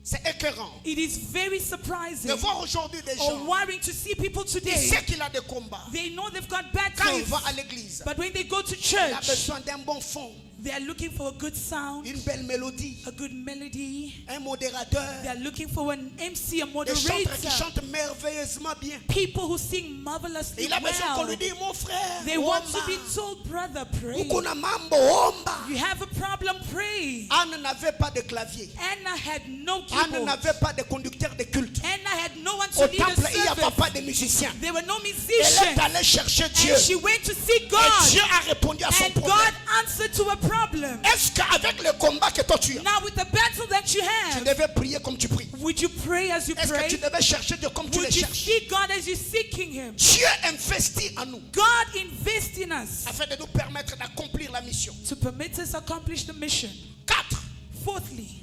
C'est écœurant it is very surprising de voir aujourd'hui des or gens worrying to see people qui today. savent qu'il a des combats. They know they've got Quand il battles, va à l'église, but when they go to il a church, besoin d'un bon fond, they are looking for a good sound, une belle mélodie, a good melody. un modérateur, They are looking for an MC, a des chanteurs qui moderator, chantent merveilleusement bien. people who sing marvelously Il a besoin qu'on lui well. dise, mon frère, They want to omba. be told, brother, pray. Ukuna mambo, omba. You have a problem, pray. Anne n'avait pas de clavier. Anna had no Anne keyboard. n'avait pas de conducteur de culte. Anna had no one Au to lead a temple, il n'y avait service. pas de musiciens. There were no Elle est musicians. allée chercher Dieu. And she went to see Et God. Dieu a répondu à son And problème. God answered to a problem. Est-ce qu'avec le combat que toi tu as, Now with the battle that you tu have, devais prier comme tu pries? would you pray as you Est-ce que pray? tu devais chercher Dieu comme tu le Would you cherches? seek God as you're seeking Him? Dieu investit en nous God invests in us afin de nous permettre d'accomplir la mission. to permit us accomplish the mission. 4. Fourthly,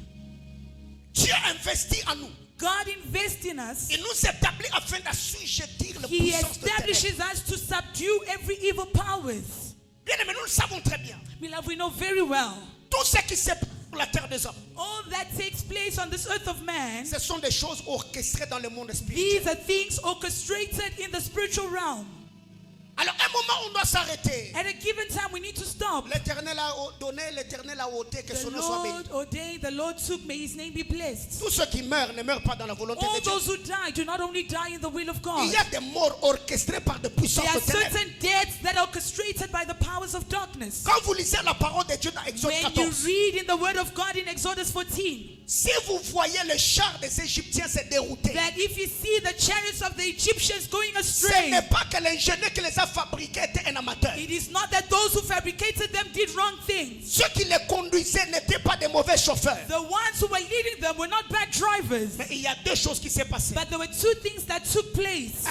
Dieu investit en nous. God invests in us. Il nous établit afin d'assujettir les He puissances de ténèbres. establishes us to subdue every evil powers. Bien aimé, nous le savons très bien. Beloved, we know very well. Tout ce qui se passe sur la terre des hommes, All that takes place on this earth of man, ce sont des choses orchestrées dans le monde spirituel. these are things orchestrated in the spiritual realm. Alors, un moment, on doit s'arrêter. At a given time, we need to stop. L'Éternel a donné, l'Éternel a ôté, que The son nom soit béni. Lord ordained, the Lord took, may His name be blessed. Tous ceux qui meurent ne meurent pas dans la volonté All de Dieu. those who die do not only die in the will of Il God. y a des morts orchestrées par des puissances There are de ténèbres. certain deaths that are orchestrated by the powers of darkness. Quand vous lisez la parole de Dieu dans Exode When you 14, read in the word of God in Exodus 14, Si vous voyez le char des Égyptiens se dérouter, that if you see the chariots of the Egyptians going ce astray, n'est pas que l'ingénieur qui les a fabriqués était un amateur. it is not that those who fabricated them did wrong things. Ceux qui les conduisaient n'étaient pas des mauvais chauffeurs. The ones who were leading them were not bad drivers. Mais il y a deux choses qui s'est passées. But there were two things that took place.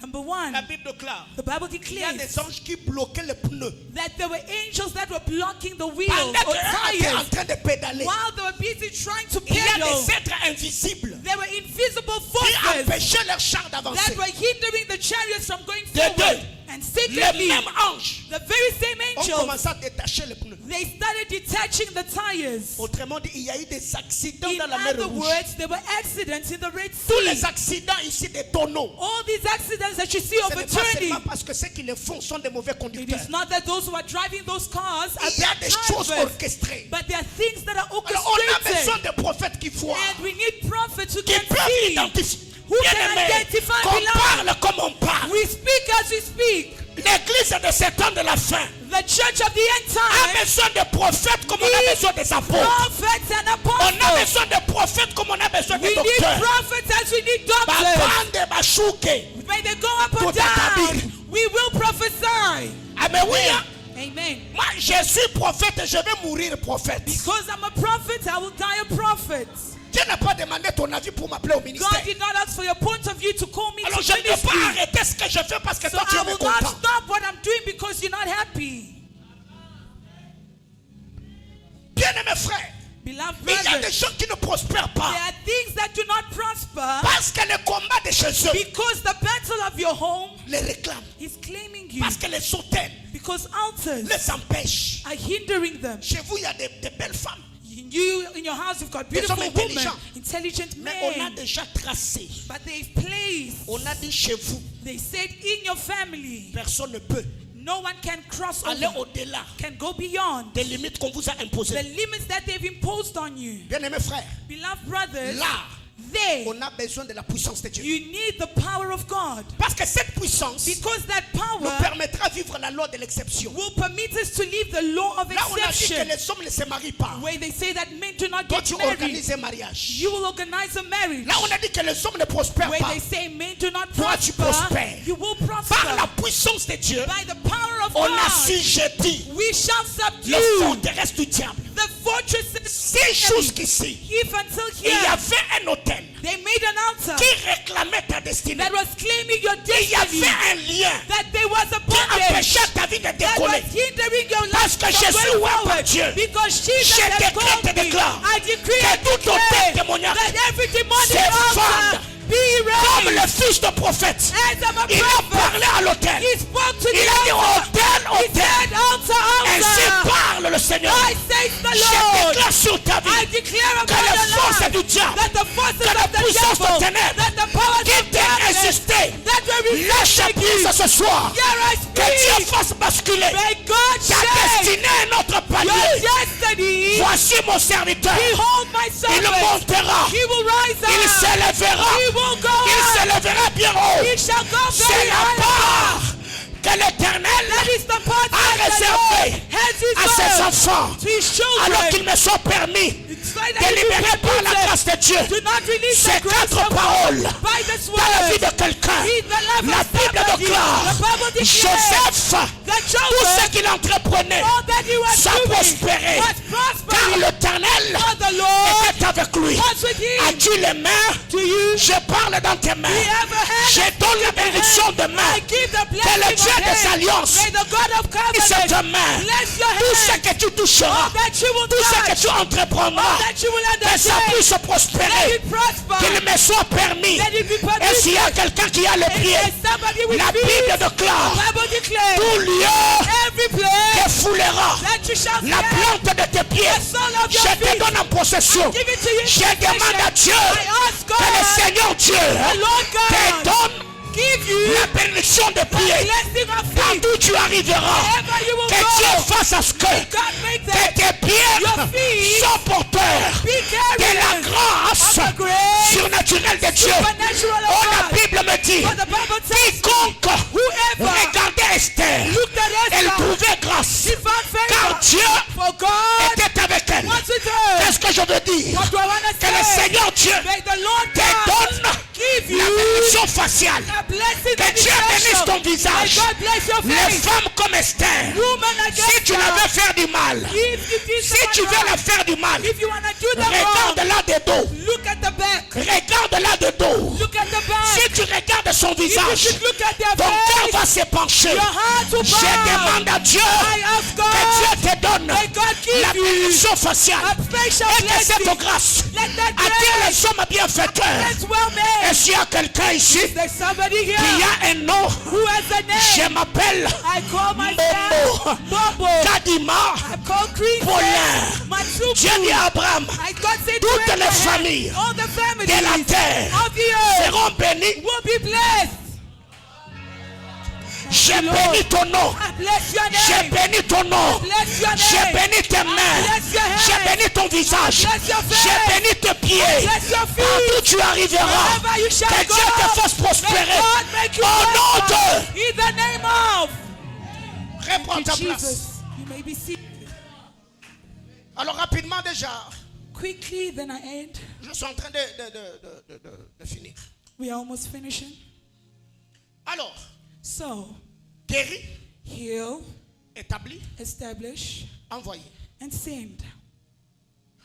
Number one, La Bible déclare, the Bible il y a declares des anges qui bloquaient les pneus that there were angels that were blocking the wheels pendant or qu'ils étaient en tires train de pédaler. while they were busy trying to Il y a pedal. des êtres invisibles There were invisible qui forces empêchaient leur char d'avancer. that were hindering the chariots from going De forward. deux, And les secondly, mêmes anges the very same ont angels, commencé à détacher les pneus. they started detaching the tires. Autrement dit, il y a eu des accidents In dans la mer other Rouge. words, there were accidents in the Red Tous les Sea. accidents ici des tonneaux. All these accidents that you see Ce n'est pas overturning, seulement parce que ceux qui les font sont des mauvais it conducteurs. is not that those who are driving those cars are Il y a bad des choses drivers, orchestrées. but there are things that are Alors on a besoin orchestrated. de prophètes qui voient, And we need prophets who qui can peuvent see. identifier. Who Bien can aimé, identify qu'on beloved. parle comme on parle. We speak as we speak. L'église de ces temps de la fin The church of the end a time besoin de prophètes comme on a besoin des apôtres. prophets and On a apostles. besoin de prophètes comme on a besoin We de need docteurs. prophets as we need doctors. Babande bashuke. May they go up or Tout est habile. down. We will prophesy. Ah mais oui, hein. Amen. Moi je suis prophète et je vais mourir prophète. Because I'm a prophet, I will die a prophet. Dieu n'a pas demandé ton avis pour m'appeler au ministère. God did not ask for your point of view to call me Alors to je ne peux pas ministry. arrêter ce que je fais parce que So toi tu I es will mécontent. not stop what I'm doing because you're not happy. Bien-aimés frères, Beloved il y a des brothers, gens qui ne prospèrent there pas are things that do not prosper parce que le combat de chez eux because the battle of your home les réclame. is claiming you. Parce que les hôtels Because altars les empêchent. are hindering them. Chez vous, il y a des belles femmes. You, in your house, you've got beautiful hommes women, intelligents. intelligent Mais on a men. déjà tracé. But they've placed, On a dit chez vous, they said in your family, personne ne peut no one can cross aller over, au-delà can go beyond des limites qu'on vous a the imposées. limits that they've imposed on you. Bien-aimés frères, Beloved brothers, là, they, on a besoin de la puissance de Dieu. you need the power of God. Parce que cette puissance Because that nous power permettra de vivre la loi de l'exception. will permit us to live the law of Là, on a dit que exception. les hommes ne se marient pas. Where they say that men do not Toi, get tu married. organises un mariage. You will organize a marriage. Là, on a dit que les hommes ne prospèrent Where pas. they say men do not Toi, tu prosper, prospères. you will Par prosper. la puissance de Dieu, By the power of on God, assujettit we shall le subdue forteresse du diable. the fortresses. C'est jusqu'ici, If until il y here avait un hôtel they made an altar qui réclamait ta destinée. that was claiming your Il y destiny, avait un lien that there was a qui bondage empêchait ta vie de that was décoller. hindering your Parce life que from Jésus, going ouais, par forward. Dieu, Because Jesus je has décrète called et me. déclare I decree que and tout hôtel declare démoniaque that every demonic se altar fende be comme le raised. fils de prophète. As I'm a Il a prophet, parlé à l'hôtel. he spoke to Il the a dit altar. hôtel, He hôtel. said, altar, Ainsi altar. parle le Seigneur. I say the Je Lord. déclare sur ta I vie declare que upon les your forces life du diable, that the forces que la of the puissance devil, des ténèbres that the powers qui of t'ont darkness, résisté, that were lâche resisting prise you. ce soir. Here I Que Dieu speak. fasse basculer May God ta shake destinée et notre your palier. destiny. Voici mon serviteur. Behold my Il servant. montera. He will rise Il up. s'élèvera. He will go Il up. s'élèvera bien haut. He shall go C'est very la high. part que l'Éternel That is the part a that the réservée Lord has à ses reserved enfants. to his Alors children. qu'ils me sont permis, So that he délibérés par la will grâce de Dieu, do not release ces the grace quatre of paroles God by this dans la vie word. de quelqu'un. He's the love La of Bible somebody. déclare The Bible declares Joseph, that tout ce Joseph, qu'il entreprenait, all that he was ça doing prospérait. was Car prospering. l'Éternel For the Lord était avec lui. was with him. As-tu les mains? To you, Je parle dans tes mains. he ever had. Je donne la bénédiction de main. I give the Que le blessing Dieu of des hand. alliances May the God of puisse te covenant main. bless your Tout ce hand. que tu toucheras, All that you will tout ce que touch, tu entreprendras, that you will que ça undertake, puisse let prospérer. it prosper. Qu'il me soit permis. Let it be Et s'il y a permitted. quelqu'un qui a le And pied, if somebody will la speak, Bible déclare the Bible declares tout lieu every place que foulera that you shall la stand, plante de tes pieds. the sole of your Je te feet, donne en possession. give it to you in Je demande à Dieu I ask que le God, Seigneur Dieu the Lord te God, donne give you la bénédiction de the pied. blessing of feet. Partout tu arriveras, Wherever you will que go, Dieu fasse à ce que God make que that tes pieds your feet sont porteurs be de la carriers grâce of the grace surnaturelle de Dieu. supernatural Oh, of la God. Bible me dit, For the Bible tells me, quiconque whoever regardait Esther, looked at elle Esther, trouvait grâce, she found car favor. Dieu For God était avec elle. was with her. Qu'est-ce que je veux dire, What do I want to que le say? Seigneur Dieu May the Lord te God donne give la you bénédiction faciale. a blessing Que that is Dieu bénisse special. ton visage. May God bless your Les face. femmes comme Esther, Woman like si tu la veux Esther, faire du mal, if you did si tu veux someone la wrong, faire du mal, if you want to do the wrong, regarde-la de dos. look at the back. Regarde-la de dos. Look at the back. Si tu regardes son If you visage, should look at their ton cœur va face, se pencher. your heart will Je bow. demande à Dieu I ask que God, Dieu te donne may God give la you bénédiction faciale a facial et que cette blessing. grâce Let that attire grace les hommes bienfaiteurs. is well made. Et s'il y a quelqu'un ici There's somebody qui here a un nom, who has a je name. m'appelle I call myself Bobo. Kadima I call Chris. Paulin. Matsuku. Dieu dit à Abraham, I God said to toutes les Abraham, familles all the families de la terre of the earth seront bénies. will be blessed. Je bénis ton nom. I bless your Je name. bénis ton nom. Bless your Je name. bénis tes mains. Bless your hands. Je bénis ton visage. Bless your face. Je bénis tes pieds. Bless your feet. Partout tu arriveras. Wherever you shall Que go, Dieu te fasse may prospérer. God make you Au nom prosper. de... In the name of Reprends ta place. Jesus, you may be seated. Alors rapidement déjà, Quickly, then I end. je suis en train de finir. We are almost finishing. Alors, So, guéri, heal, établi, establish, envoyé. and send.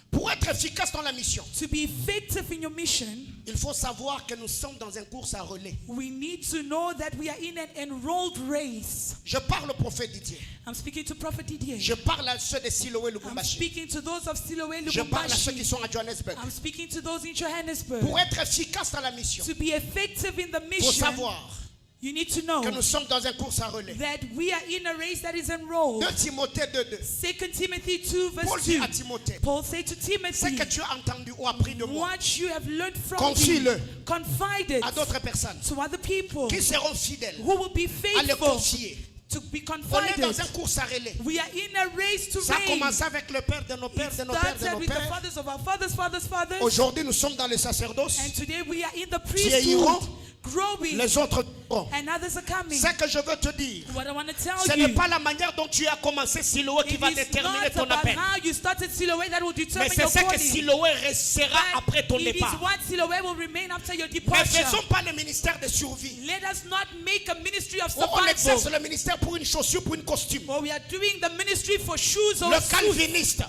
Pour être efficace dans la mission, To be effective in your mission, il faut savoir que nous sommes dans une course à relais. we need to know that we are in an enrolled race. Je parle au prophète Didier. I'm speaking to Prophet Didier. Je parle à ceux de Siloé I'm Lubumbashi. speaking to those of Siloé Je parle à ceux qui Lubumbashi. sont à Johannesburg. I'm speaking to those in Johannesburg. Pour être efficace dans la mission, To be effective in the il faut mission, savoir you need to know que nous sommes dans une course à relais. that we are in a race that is enrolled. 2 Timothée 2:2. 2 Timothy 2 Paul verse dit 2. à Timothée, Paul said to ce Timothy, que tu as entendu ou appris de moi what you have learned from me, Confie-le confide it à d'autres personnes to other people qui seront fidèles who will be à le faithful confier. to be On est confided. dans une course à relais. We are in a race to Ça a reign. commencé avec le père de nos pères, It de nos pères, de started nos with the pères. fathers of our fathers. Aujourd'hui, nous sommes dans le sacerdoce. And today we are in the Vieilliront, priesthood, growing, les autres tombent. and others are coming. Ce que je veux te dire, What I want to tell ce you, n'est pas la manière dont tu as commencé Siloé qui it va is déterminer not ton about appel. how you started Siloé that will Mais determine c'est your ce que calling. Siloé restera après ton It is départ. what Siloé will remain after your Ne departure. faisons pas le ministère de survie. Let us not make a ministry of Où on exerce survival. le ministère pour une chaussure, pour une costume. Or we are doing the ministry for shoes or Le suits. calviniste,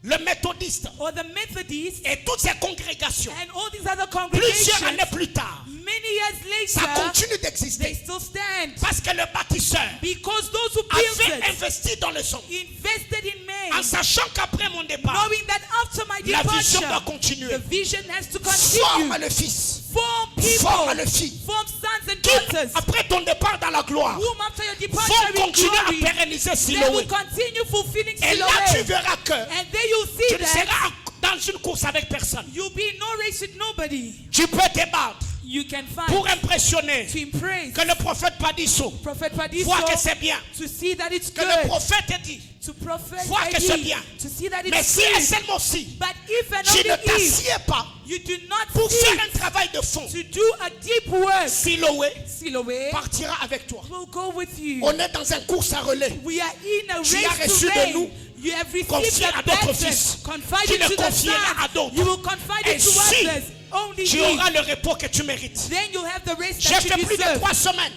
le méthodiste Or the Methodists et toutes ces congrégations, and all these other plusieurs congregations, années plus tard, many years ça later, continue they d'exister. still stand. Parce que le bâtisseur Because those who built avait it investi dans le son. invested in En men, sachant qu'après mon départ, knowing that after my la vision doit departure, continuer. the vision has to Forme continue. le fils, Form forme people, le fils. form sons and Qui, daughters, après ton départ dans la gloire, whom after your departure vont in continuer à glory, pérenniser they Siloé. will continue fulfilling Et là, tu Siloé. verras que And there you'll see tu ne that seras dans une course avec personne. you'll be in no race with nobody. Tu peux te battre You can pour find impressionner to impress que le prophète Padiso Prophet Padiso, voit que c'est bien. to see that it's Que le good, prophète dit, to Prophet voit que c'est Eddie, bien. to see that Mais it's si et good. seulement si But if and tu only ne if t'assieds pas you do not pour faire seek un travail de fond, to do a deep work, Siloé Siloé partira avec toi. will go with you. On est dans une course à relais. We are in a Tu as race reçu to de reign. nous, You have received confie à the d'autres best. fils. Confide Tu it le to the confieras à sons. d'autres. You will confide it to Ainsi, others. Only tu you. auras le repos que tu mérites. Then you'll have the race J'ai that fait you plus de deserve. 3 semaines.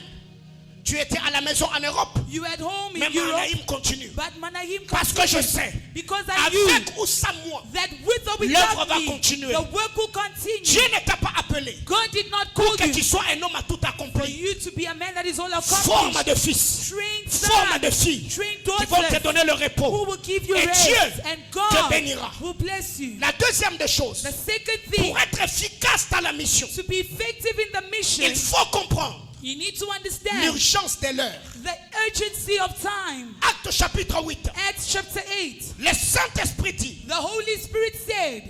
Tu étais à la maison en Europe. You at home Mais in Europe, Manaïm continue. but Manahim Parce que je continues. sais, Because I knew avec ou sans moi, that with or l'œuvre without va me, continuer. the work will continue. Dieu ne t'a pas appelé God did not pour call que tu you sois un homme à tout for accompli. you to be a man that is all Forme accomplished. de fils, Train forme de sons, filles train qui vont te daughters donner le who repos. will give you Et rest, Dieu and te God bénira. will bless you. La deuxième des choses, The second thing, pour être efficace dans la mission, to be effective in the mission, il faut comprendre you need to understand l'urgence de l'heure. the urgency of time. Acte chapitre 8. Acts chapter 8, Le Saint-Esprit dit, the Holy Spirit said,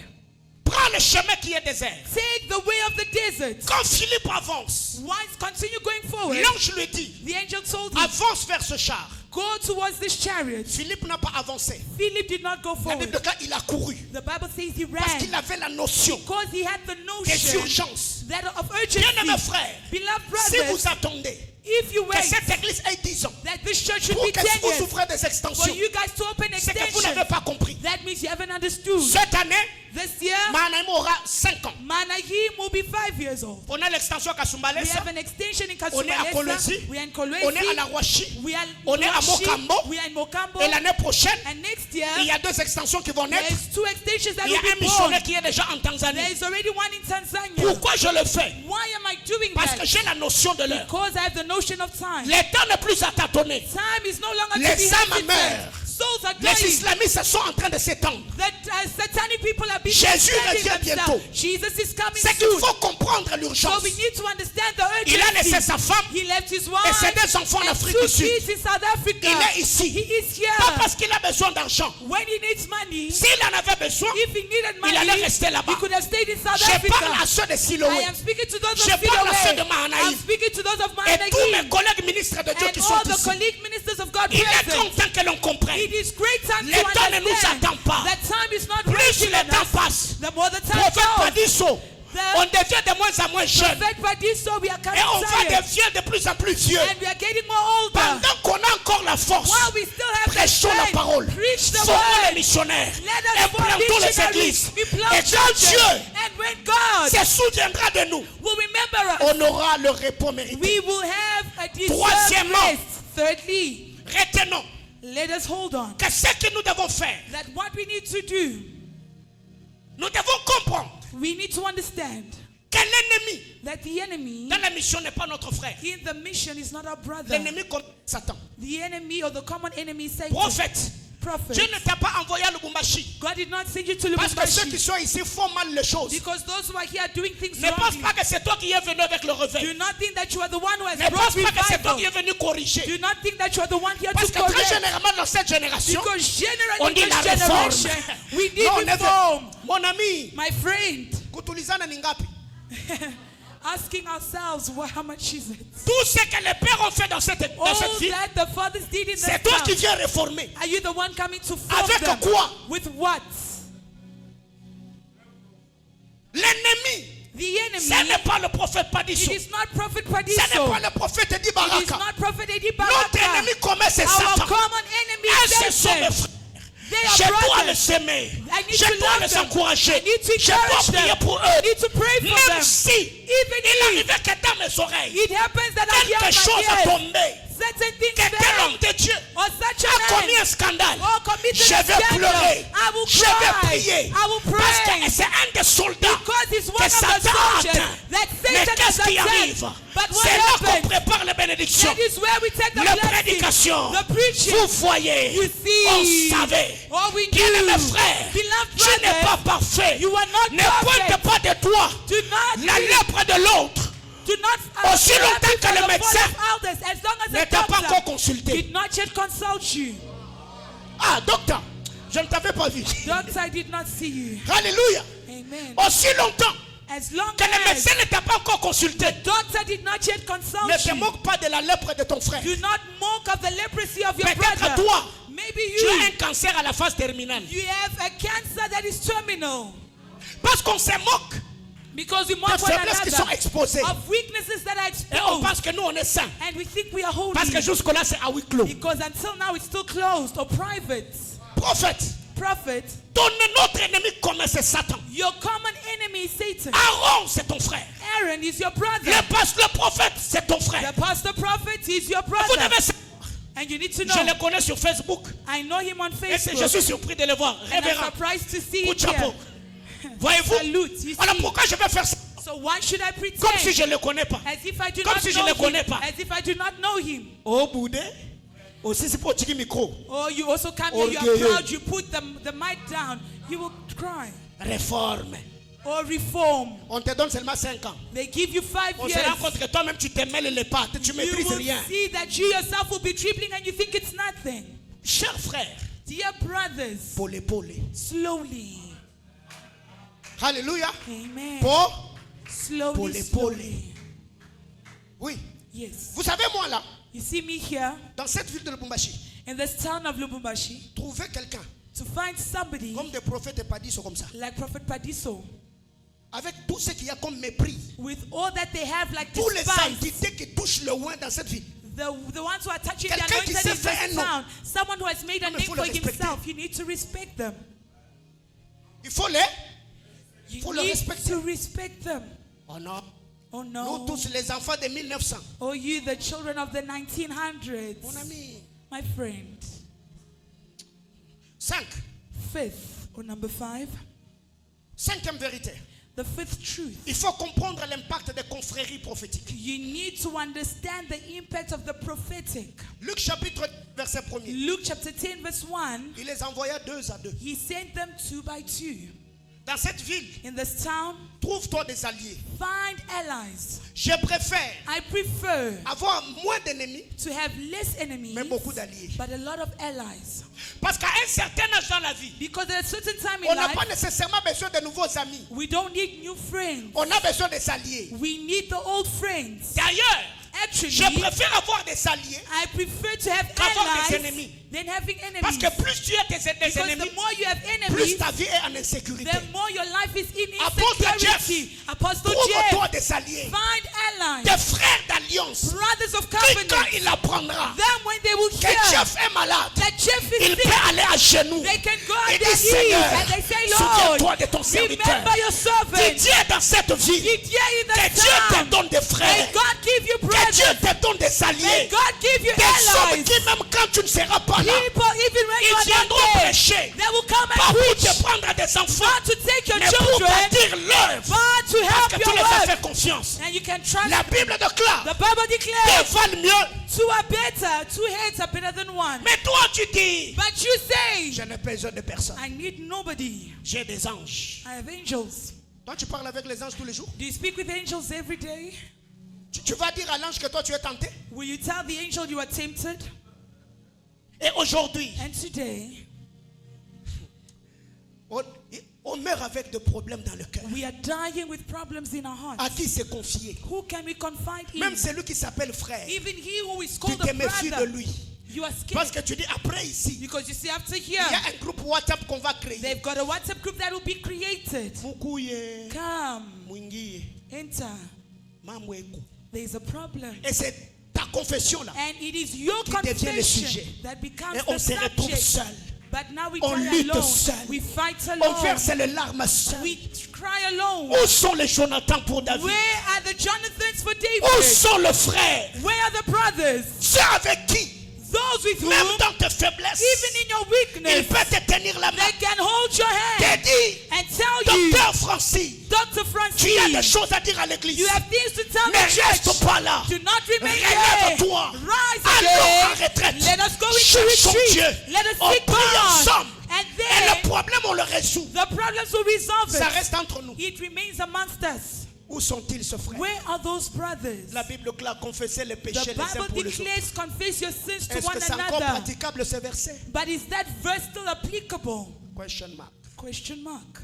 prends le chemin qui est désert. take the way of the desert. Quand Philippe avance, Once continue going forward, l'ange lui dit, the angel told him, avance vers ce char. go towards this chariot. Philippe n'a pas avancé. Philip did not go La forward. Bible dit qu'il a couru. The Bible says he Parce ran qu'il avait la notion because he had the des notion urgences. that of Bien-aimés urgency. frères, Beloved si brothers, vous attendez If you que wait cette église ait 10 ans, that this church should pour be que 10 vous years, ouvrez des for extensions, you guys to open c'est que vous n'avez extensions, pas compris. that means you haven't understood. Cette année, This year, Mahanaim aura 5 ans. Manahim will be 5 years old. On a l'extension à We Kasumbalesa, have an extension in on est à Kasumalesa. Kolwezi, We are in on est à Kolwezi. Lawashi, We are on est à Washi. Mokambo. We are in Mokambo. Et l'année prochaine, And next year, il y a 2 extensions qui vont naître. there's 2 extensions that Il y will a un be born. missionnaire qui est déjà en There Tanzanie. is already one in Tanzania. Pourquoi je le fais? Why am I doing Parce que that? j'ai la notion de l'heure. Because I have the notion of time. Le temps n'est plus à tâtonner. Time is no longer to Les be âmes meurent. hesitant. Souls are Les dying. islamistes sont en train de s'étendre. That satanic people are being Jésus extending revient themselves. bientôt. Jesus is coming C'est qu'il soon. faut comprendre So l'urgence. we need to understand the Il a laissé urgency. sa femme He left his et wife ses 2 enfants en and Afrique 2 du Sud. kids in South Africa. Il est ici. He is Pas here. parce qu'il a besoin d'argent. When he needs money, S'il en avait besoin, if he needed money, il allait rester là-bas. he could have stayed in South Je parle à Africa. ceux de I Siloé am speaking to those Je of parle à ceux Siloé. de Mahanaïm. I'm speaking to those of et tous mes Mahanaïm. collègues ministres de Dieu qui And sont all the ici. colleague ministers of God Il est present. grand temps que l'on comprenne. It is great time Le to temps ne nous understand attend pas. that time is not Plus waiting le on temps us. passe, The more the time prophète goes, Padiso, on devient de moins en moins jeune. Prophet Padiso, we are Et coming on va tired. devenir de plus en plus vieux. And we are getting more older. Pendant qu'on a encore la force, While we still have the prêchons la strength, parole. preach the Formons les word. missionnaires. Let us form Implantons les missionaries. églises. We plant Et quand churches. Dieu And when God se souviendra de nous, will remember us, on aura le repos mérité. we will have a deserved Troisièmement, rest. Thirdly, retenons let us hold on que ce que nous devons faire, that what we need to do, nous devons comprendre we need to understand que l'ennemi that the enemy dans la mission n'est pas notre frère. in the mission is not our brother. L'ennemi comme Satan. The enemy or the common enemy is Satan. Prophète, Prophet. Dieu ne t'a pas envoyé à Lubumbashi. God did not send you to Parce que ceux qui Lubumbashi sont ici font mal les choses. because those who are here are doing things Ne pense wrongly. pas que c'est toi qui es venu avec le Do réveil. not think that you are the one who has Ne brought pense pas que c'est toi qui es revival. venu corriger. Do not think that you are the one here Parce to que très correct. généralement dans cette génération, Because generally on in dit this la réforme. generation, we need Non, on est reform. mon ami, My friend, kutulizana ni ngapi? asking ourselves, well, how much is it? Tout ce que les pères ont fait dans cette All vie, that the fathers did in c'est this toi qui town. viens réformer. Are you the one coming to form Avec them? quoi? With what? L'ennemi, The enemy. ce n'est pas le prophète It Padiso. is not Prophet Ce n'est Padiso. pas le prophète Edi It is Baraka. not Prophet Eddie Notre Baraka. ennemi commun, c'est Our Satan. common enemy Et is ce sont mes Satan. frères. They Je are dois les brothers. aimer. I need Je to dois love les them. encourager. I need to Je dois encourage prier them. pour I eux. need to pray for Même them. si Even il if arrivait que dans mes oreilles, it happens that I hear quelque chose a my ears, tombé, certain things que tel fail, homme de Dieu or such a a commis man un scandale, or committed je a vais scandal, pleurer, I will je vais cry, prier, I will parce pray, que c'est un des soldats because it's one que of the Satan a soldiers atteint. that Mais Satan qu'est-ce has qui arrive? attacked. But what C'est là qu'on happens? prépare les bénédictions. That is where we take the La blessing, prédication, the preaching. vous voyez, You see, on savait. all we Bien-aimés do, frères, beloved tu n'es pas brothers, parfait. you are not Ne pointe perfect. pas de toi Do not la lèpre de l'autre. Do not Aussi longtemps que le médecin elders, as long as ne the t'a pas encore doctor consulté. did not yet consult you. Ah, docteur, je ne t'avais pas vu. Doctor, I did not see you. Alléluia. Amen. Aussi longtemps As long que le as médecin ne t'a pas encore consulté, doctor did not yet consult ne te you, moque pas de la lèpre de ton frère. do not mock of the leprosy of your Peut-être brother. toi, Maybe tu as you, un cancer à la phase terminale. you have a cancer that is terminal. Parce qu'on se moque Because we des mock one faiblesses qui sont another exposées. of weaknesses that are Et on exposed. pense que nous, on est saints. And we think we are holy. Parce que jusque-là, c'est à huis clos. Because until now it's still closed or private. Prophète, Prophet, notre ennemi commun, c'est Satan. your common enemy is Satan. Aaron, c'est ton frère. Aaron is your brother. Le prophète, c'est ton frère. The pastor prophet is your Vous brother. devez savoir. And you need to Je know. le connais sur Facebook. I know him on Et je Facebook. suis surpris de le voir. And I'm Révérend. surprised to see Coup him de chapeau. here. Voyez-vous? Salute, you Alors see. pourquoi je vais faire ça? So why should I pretend? Comme si je ne le connais pas. As if I do Comme not si je know le him. connais pas. As if I do not know him. Oh, Boudé. Aussi, c'est pour tirer micro. Or you also come here, you are Orgueilleux. proud, you put the mic down, you will cry. Réforme. Or reform. On te donne seulement 5 ans. They give you 5 On se years. rend compte que toi-même, tu te mêles les pattes. Tu You maîtrises will rien. see that you yourself will be dribbling and you think it's nothing. Chers frères, Dear brothers, pole. slowly. Alléluia. Amen. Pole. Slowly, slowly. Oui. Yes. Vous savez, moi là, You see me here dans cette ville de Lubumbashi, in this town of Lubumbashi, trouver quelqu'un to find somebody comme des prophètes et pas dit sont comme ça. like Prophet Padiso. avec tout ce qu'il y a comme mépris, with all that they have like tous les despise, entités qui touchent le oin dans cette ville, the ones who are touching the Quelqu'un qui anointed in s'est fait this un nom. town, someone who has made a Non, mais name faut for le respecter. himself, you need to respect them. il faut les... You Faut le need respecter. to respect them. Oh non. Oh Nous no. tous les enfants de 1900. Oh, you, the children of the 1900s. Mon ami. My friend. 5. Fifth, or number 5, Cinquième vérité. the fifth truth. Il faut comprendre l'impact des confréries prophétiques. You need to understand the impact of the prophetic. Luc chapitre 10, verset 1er. Luke chapter 10, verse 1, Il les envoya 2 à 2. he sent them 2 by 2. Dans cette ville, In this town, trouve-toi des alliés. find allies. Je préfère I prefer avoir moins d'ennemis, to have less enemies, mais beaucoup d'alliés. but a lot of allies. Parce qu'à un certain âge dans la vie, Because at a certain time in on n'a pas life, nécessairement besoin de nouveaux amis. we don't need new friends. On a besoin des alliés. We need the old friends. D'ailleurs, Actually, je préfère avoir des alliés I prefer to have qu'avoir des allies ennemis. than having Parce enemies. que plus tu as des Because ennemis, the more you have plus enemies, ta vie est en insécurité. the more your life is in Apôtre insecurity. Apostle Trouve-toi Jeff, des alliés, find allies, des frères d'alliance. brothers of Qui, quand covenant. il apprendra Then when they will que hear Jeff est malade, that Jeff is il sick, peut aller à genoux they can go on et their dire knees Seigneur, and they say, Lord, souviens-toi de ton serviteur. remember your servant. Didier dans cette ville, Didier in que the Dieu te town. donne des May frères, God give you que Dieu brothers. te donne des May alliés, God give you des hommes allies. qui même quand tu ne seras pas là, People, even when you ils are not viendront there, prêcher, they will come pas and pour preach. te prendre des enfants, Not to take your mais pour children, bâtir l'œuvre, but to parce help que tu your les as work. fait confiance. And you can trust. La Bible déclare, The Bible deux declares, valent mieux, 2 are better, 2 heads are better than 1. mais toi tu dis, But you say, je n'ai pas besoin de personne, I need nobody. j'ai des anges. I have angels. Toi tu parles avec les anges tous les jours? Do you speak with angels every day? Tu vas dire à l'ange que toi tu es tenté? Will you tell the angel you are tempted? Et aujourd'hui, And today, on meurt avec des problèmes dans le cœur. we are dying with problems in our À hearts. qui se confier? Who can we confide in? Même celui qui s'appelle frère, Even he who is tu called te a méfies de brother, lui. you are Parce scared. que tu dis après ici, Because you see, after il y here, a un groupe WhatsApp qu'on va créer. they've got a WhatsApp group that will be created. Mukuye, Come, Mwingiye, enter. Mamweku. There's a problem. Et c'est ta confession là. And it is your Qui devient le confession sujet. that becomes Et on the se retrouve subject. seul. But now we On die lutte alone. seul. We fight On alone. verse les larmes seuls. We cry alone. Où sont les Jonathan pour David? Where are the Jonathans for David? Où sont les frères? Where are the brothers? Ceux avec qui, Those with même whom, dans tes faiblesses, even in your il weakness, peut te tenir la main. they can hold your Te hand dit, and tell you, docteur Francis, Dr. tu as des Francis, choses à dire à l'église. you have things to tell Ne the reste church. pas là. Do not remain there. Relève-toi. Rise Allons en again. retraite. Let us go into Cherchons retreat. Dieu. Let us On seek prie God. ensemble. And Et then le problème, on le résout. the problems will resolve Ça it. reste entre nous. It remains amongst us. Où sont-ils, ce frère? Where are those brothers? La Bible clare, confessez les The péchés les uns Bible pour les autres. declares, confess your sins to Est-ce one que c'est encore another. praticable ce verset? But is that verse still applicable? Question mark. Question mark.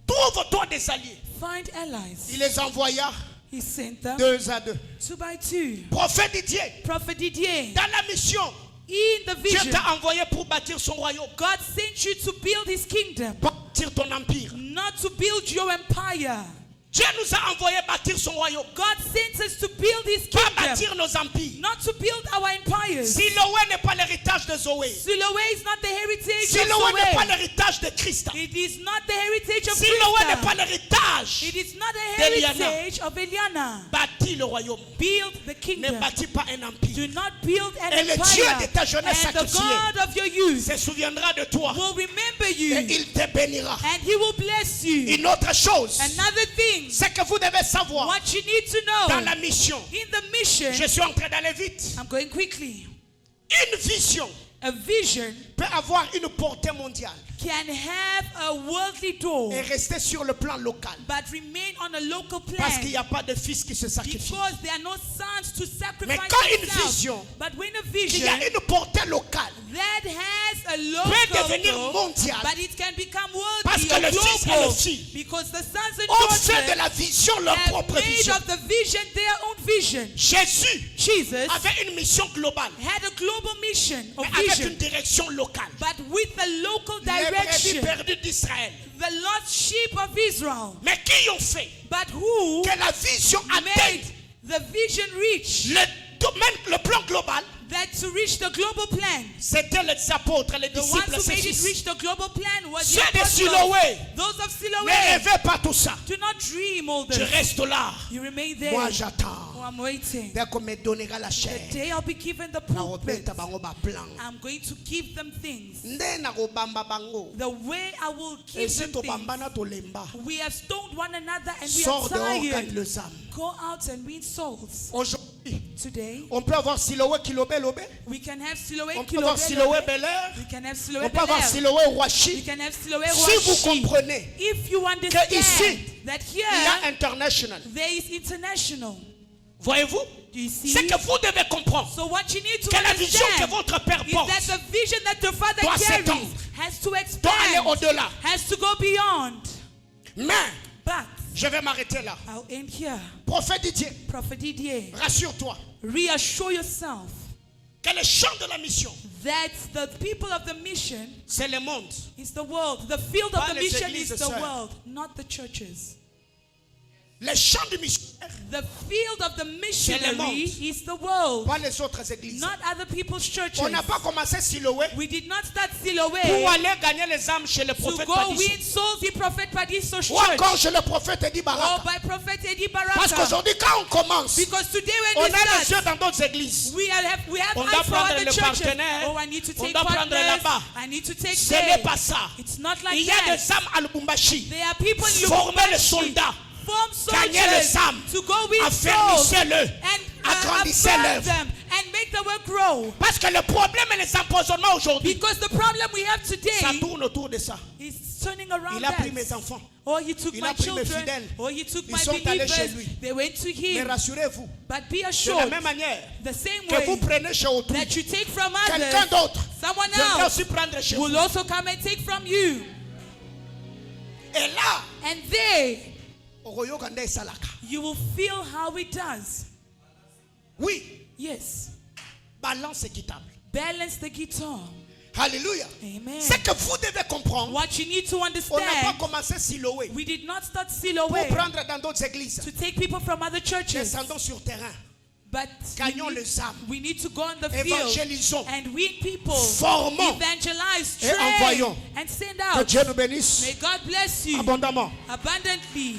Trouve-toi des alliés. Find allies. Il les envoya He sent them 2 à 2. 2 by 2. Prophète Didier, Prophet Didier, dans la mission, in the Dieu vision, t'a envoyé pour bâtir son royaume, God sent you to build his kingdom, bâtir ton empire. not to build your empire. Dieu nous a envoyé bâtir son royaume, God sent us to build his pas kingdom, bâtir nos empires. not to build our empires. Siloé n'est pas l'héritage de Zoé. Siloé is not the heritage of Siloé n'est pas Zoe. l'héritage de Christ. It is not the heritage of Siloé n'est pas Krista. l'héritage. It is not the d'Eliana. heritage of Eliana. Bâtis le royaume. Build the Ne kingdom. bâtis pas un empire. Do not build an Et le empire. Dieu de ta jeunesse And the sacrifiée God of your youth se souviendra de toi will remember et you. il te bénira. And he will bless you. Une autre chose, Another thing, c'est que vous devez savoir what you need to dans know, la mission. in the mission, Je suis en train d'aller vite. I'm going quickly. Une vision A vision peut avoir une portée mondiale can have a worldly door, et rester sur le plan local. but remain on a local Parce qu'il n'y plan. a pas de fils qui se sacrifie. Because there are no sons to Mais sacrifice quand une themselves. vision, But when a Il y vision a une portée locale. that has a Peut devenir local door, mondiale. but it can become Parce Parce be que a le fils et global. les filles Because the sons and ont fait de daughters la vision leur have propre made vision. of the vision their own vision. Jésus Jesus avait une mission globale, had a global mission mais of avec vision, une direction locale. but with a local Les brebis direction. perdus d'Israël. The lost sheep of Israel. Mais qui ont fait But who que la vision made atteigne the vision reach? le domaine, le plan global? That to reach the global plan. C'était les apôtres, les The ones disciples, who ses made it fils. reach the global plan was Ceux the de apostles. Siloé. Those of Ne Siloé. rêvez pas tout ça. Do not dream all Je this. reste là. You remain there. Moi j'attends. Oh, I'm waiting. Dès qu'on me donnera la chair, The day I'll be given the na pulpit, obeta bango ba plan. I'm going to give them things. Nde na kobamba bango. The way I will give Et si them things. tobambana tolemba. We have stoned one another and we Sors are dehors, gagne tired. les âmes. Go out and win souls. Aujourd'hui, Today, on peut avoir Siloé Kilobé Lobé. we can have Siloé On peut avoir Siloé Kilobe. Bel Air. We can have Siloé On peut avoir Bel Air. Siloé We Ouachi. can have Siloé Si vous Washi. comprenez, If you ici, understand that il y a here international. there is international. Voyez-vous? Do you see? C'est que vous devez comprendre So what you need to que la vision que understand votre père is porte that the vision that your father doit carries s'étendre, has to doit aller expand, au-delà. has to go beyond. Mais, But je vais m'arrêter là. I'll end here. Prophète Didier, Prophet Didier, rassure-toi reassure yourself que le champ de la mission, that the people of the mission c'est le monde. is the world. The field of Pas the les mission églises, is the sœurs. world, not the churches. Le champ du missionnaire, The field of the missionary monde. is the world, pas les autres églises. not other people's churches. On n'a pas commencé Siloé We did not start pour Siloé aller gagner les âmes chez le to prophète go Padiso. win souls in Prophet Padiso's Ou encore church chez le prophète Eddie or Baraka. by Prophet Eddie Parce Baraka. qu'aujourd'hui, quand on commence, Because today on when a les we yeux start, dans d'autres églises. we have On eyes doit for prendre other le churches. partenaire. Oh, I need to On take doit prendre partners. là-bas. I need to take Ce n'est there. pas ça. It's not like Il y a that. des âmes à Lubumbashi. There are people in Former les Lubumbashi, soldats. form Gagner soldiers les âmes. to go win souls Affermissez-le. and Agrandissez affirm l'œuvre. them and make the work grow. Parce que le problème et les empoisonnements aujourd'hui, Because the problem we have ça today tourne autour de ça. is turning around Il a pris that. mes enfants. Or he took Il my a pris mes children. fidèles. Or he took Ils my sont allés chez believers. lui. They went to Mais him. rassurez-vous, But be de la assured, même manière the same que vous way prenez chez autrui, that you take from quelqu'un others, d'autre someone viendra else aussi prendre chez vous. will also come and take from you. Et là, And there, okoyoka nde esalaka. you will feel how it does. Oui, Yes. balance équitable. Balance the guitar. Alléluia. Amen. C'est que vous devez comprendre. What you need to On n'a pas understand, commencé Siloé we did not start pour Siloé prendre dans d'autres églises. to take people from other churches. Descendons sur terrain. But Gagnons les âmes. we need to go on the field Évangélisons. and win people, Formons. evangelize, Et train, envoyons. and send Que out. Dieu nous bénisse May God bless you abondamment. abundantly.